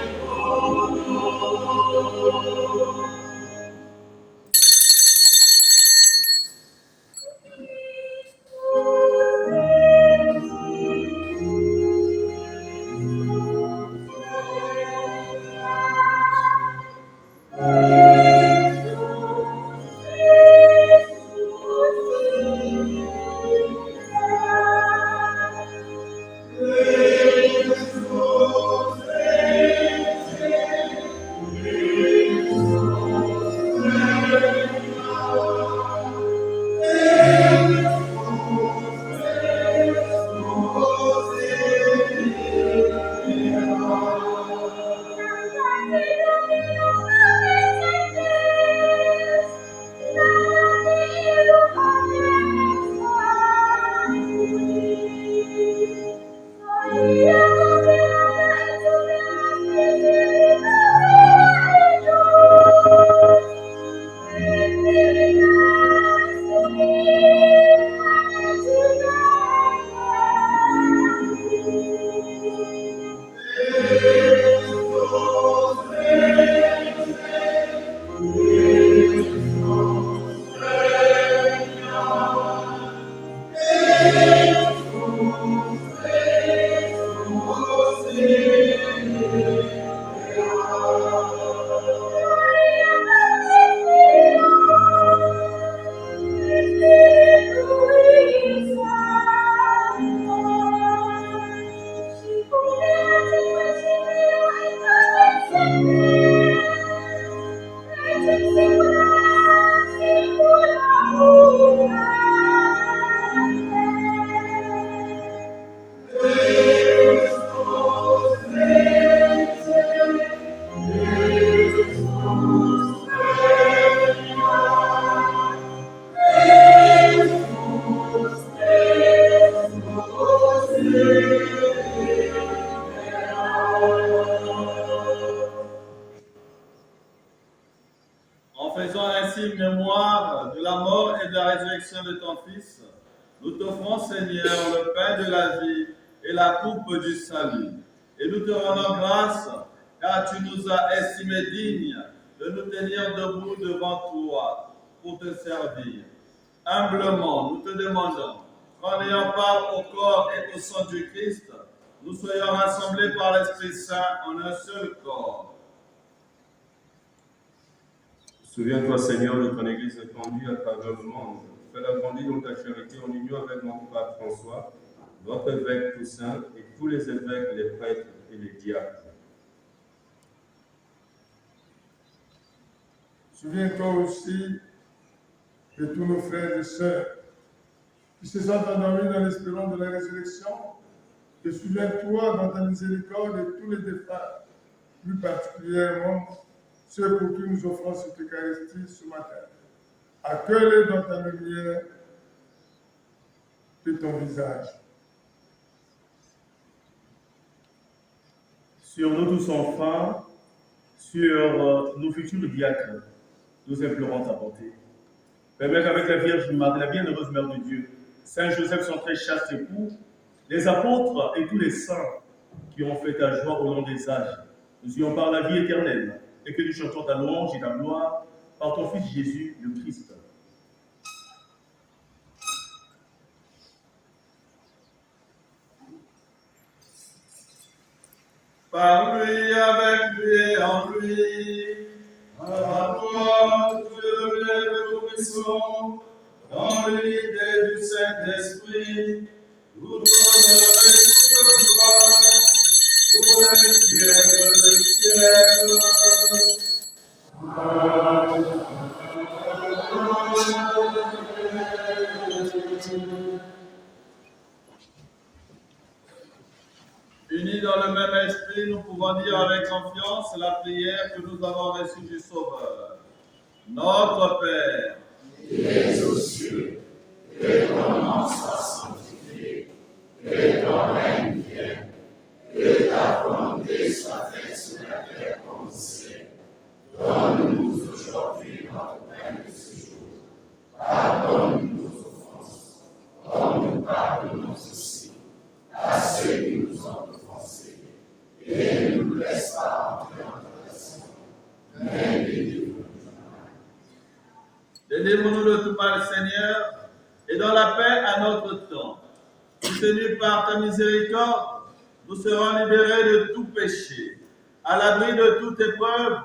résurrection de ton Fils, nous t'offrons, Seigneur, le pain de la vie et la coupe du salut. Et nous te rendons grâce, car tu nous as estimés dignes de nous tenir debout devant toi pour te servir. Humblement, nous te demandons qu'en ayant part au corps et au sang du Christ, nous soyons rassemblés par l'Esprit Saint en un seul corps. Souviens-toi, Seigneur, de ton Église étendue à travers le monde. Fais-la grandir dans ta charité en union avec mon pape François, notre évêque Toussaint et tous les évêques, les prêtres et les diacres. Souviens-toi aussi de tous nos frères et sœurs qui se sont endormis dans l'espérance de la résurrection. Et souviens-toi dans ta miséricorde de tous les défunts, plus particulièrement ceux pour qui nous offrons cette Eucharistie ce matin. Accueille-les dans ta lumière de ton visage. Sur nous tous enfin, sur nos futurs diacres, nous implorons ta bonté. Permets qu'avec la Vierge Marie, la bienheureuse Mère de Dieu, Saint Joseph, son très chaste époux, les apôtres et tous les saints qui ont fait ta joie au long des âges, nous ayons par la vie éternelle et que nous chantons ta louange et ta gloire par ton Fils Jésus, le Christ. Par lui, avec lui et en lui, à toi, Dieu le Père Tout-Puissant, dans l'unité du Saint-Esprit, vous donnerez toute gloire pour les siècles des siècles. Unis dans le même esprit, nous pouvons dire avec confiance la prière que nous avons reçue du Sauveur. Notre Père, qui es aux cieux, que ton nom soit sanctifié, que ton règne vienne, que ta volonté soit faite sur la terre comme au ciel. Donne-nous aujourd'hui notre pain de ce jour. Pardonne-nous nos offenses, comme nous pardonnons aussi à ceux qui nous ont offensés. Et ne nous laisse pas entrer en tentation, mais délivre-nous. délivre-nous de tout mal, Seigneur, et dans la paix à notre temps. Soutenus par ta miséricorde, nous serons libérés de tout péché, à l'abri de toute épreuve,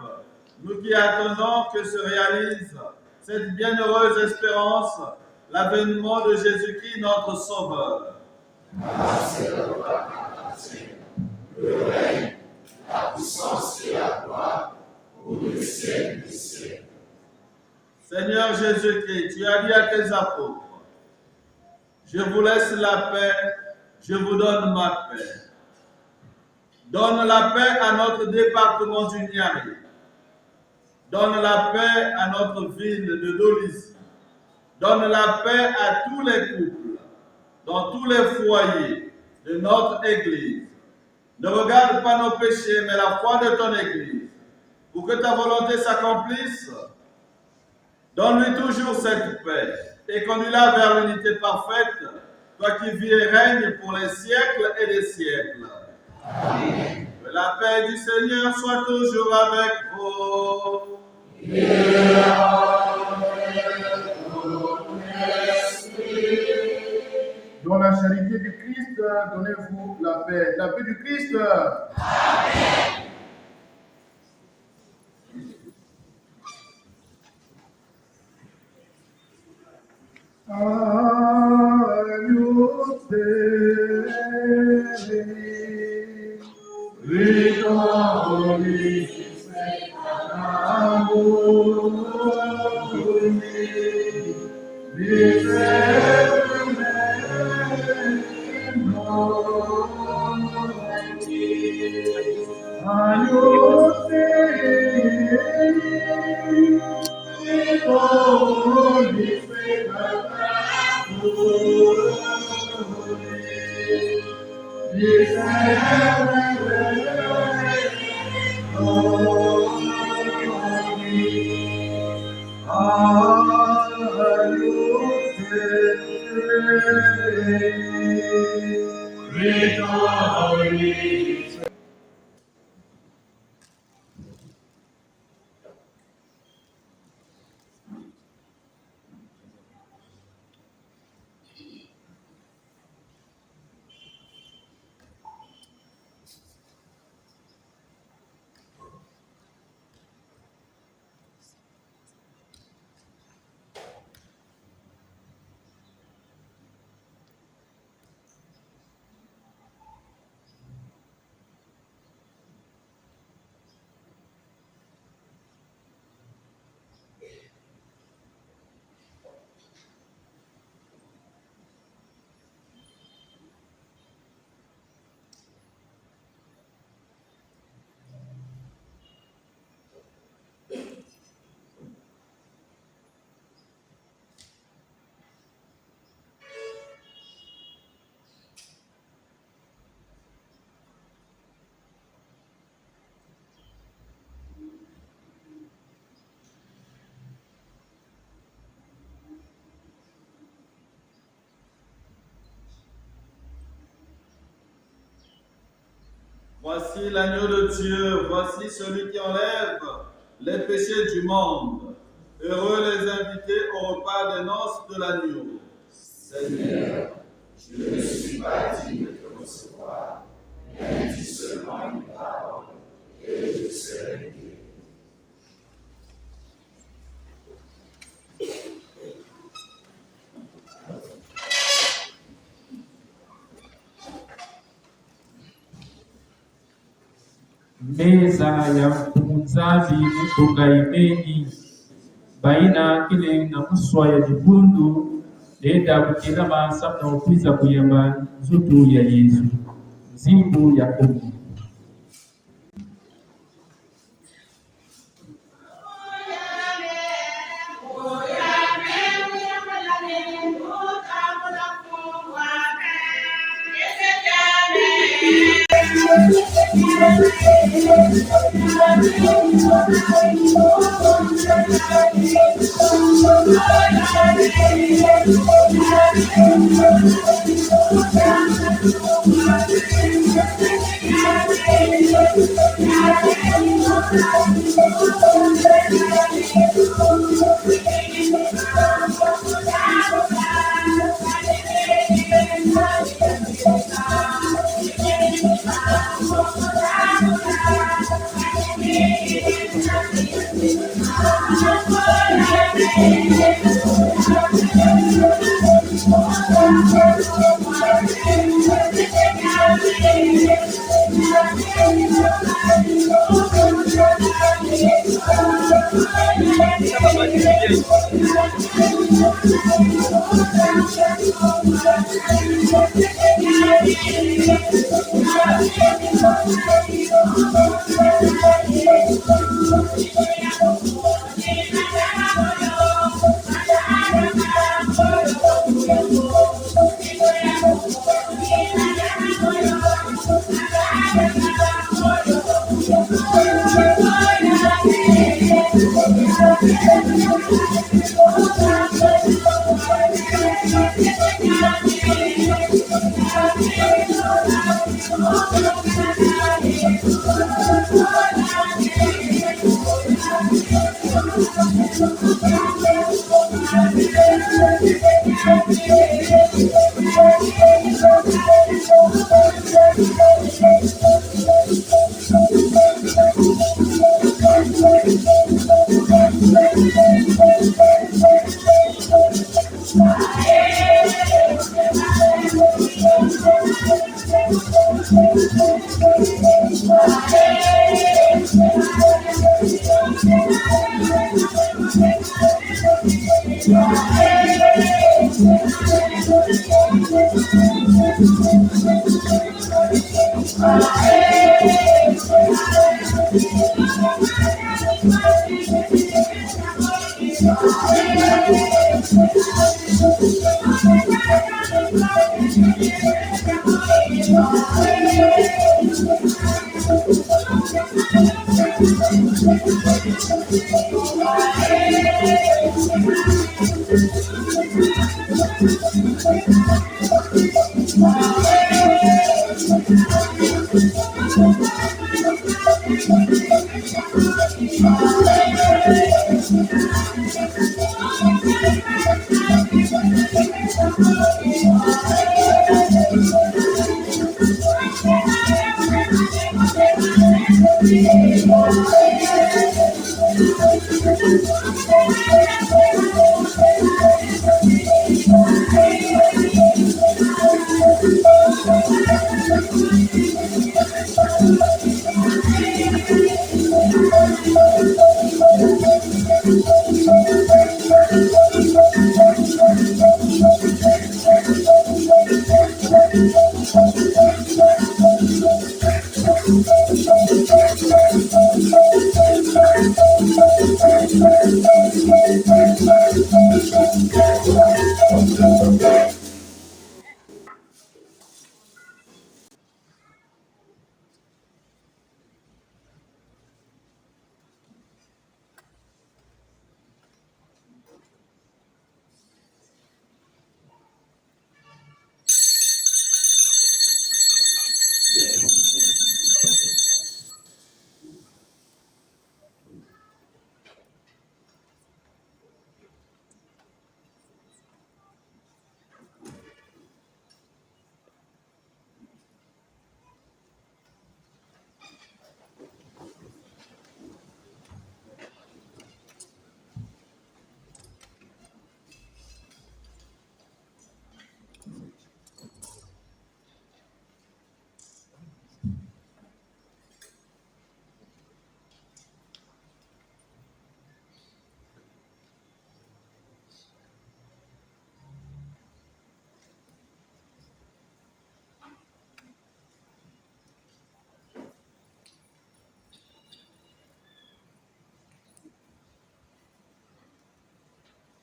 nous qui attendons que se réalise cette bienheureuse espérance, l'avènement de Jésus-Christ, notre Sauveur. Grâce et gloire t'appartiennent, le règne, la puissance et la gloire, pour le siècle des siècles. Seigneur Jésus-Christ, tu as dit à tes apôtres, je vous laisse la paix, je vous donne ma paix. Donne la paix à notre département du Niamey. Donne la paix à notre ville de Dolisie. Donne la paix à tous les couples, dans tous les foyers de notre Église. Ne regarde pas nos péchés, mais la foi de ton Église, pour que ta volonté s'accomplisse. Donne-lui toujours cette paix et conduis-la vers l'unité parfaite, toi qui vis et règnes pour les siècles et les siècles. Amen. Que la paix du Seigneur soit toujours avec vous. Dans la charité du Christ, donnez-vous la paix. La paix du Christ. Amen. Voici l'agneau de Dieu, voici celui qui enlève les péchés du monde. Heureux les invités au repas des noces de l'agneau. Seigneur, je ne suis pas digne de te recevoir, mais dis seulement une parole et je serai guéri. meza ya mpunzaji kutoka imeni baina kile na muswa ya jibundu leda kukila maasa na upiza kuyamba zutu ya Yesu zibu ya kumi.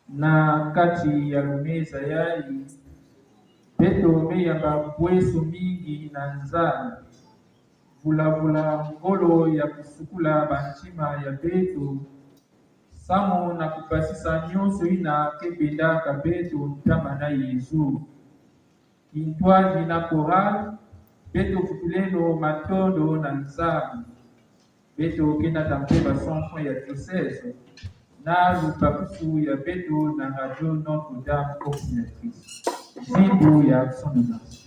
Na kati ya lumeza yai beto meyamba bweso mingi na nzala vulavula ngolo ya kusukula banchima ya beto samo na kupasisa nyonso ina kebendaka beto ntama na Yesu kintwazi na koral beto futuleno matondo na nzabu beto kenda tampe basanfon ya diocèse na lupapusu ya beto na radio Notre-Dame Auxiliatrice zimbu ya sononance.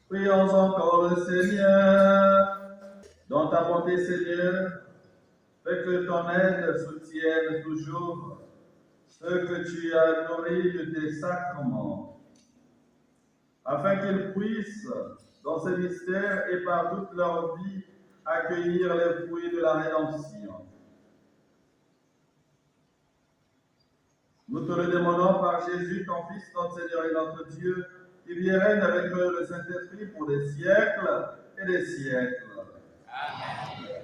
Prions encore le Seigneur. Dans ta bonté, Seigneur, fais que ton aide soutienne toujours ceux que tu as nourris de tes sacrements, afin qu'ils puissent, dans ces mystères et par toute leur vie, accueillir les fruits de la rédemption. Nous te le demandons par Jésus, ton Fils, notre Seigneur et notre Dieu, qui vit et règne avec le Saint-Esprit pour des siècles et des siècles. Amen.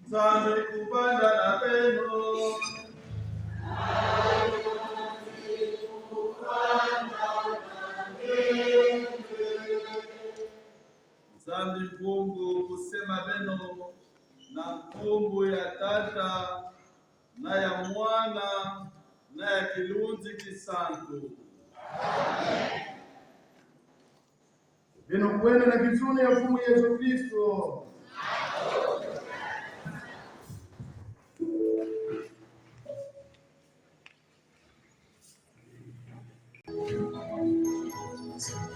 Nzambe kupanda na pendo. Nzambe Mungu kusema beno na nkumbu ya Tata na ya Mwana na ya Kilunzi Kisantu. inokwenda na kizuni ya mfumu Yesu Kristo.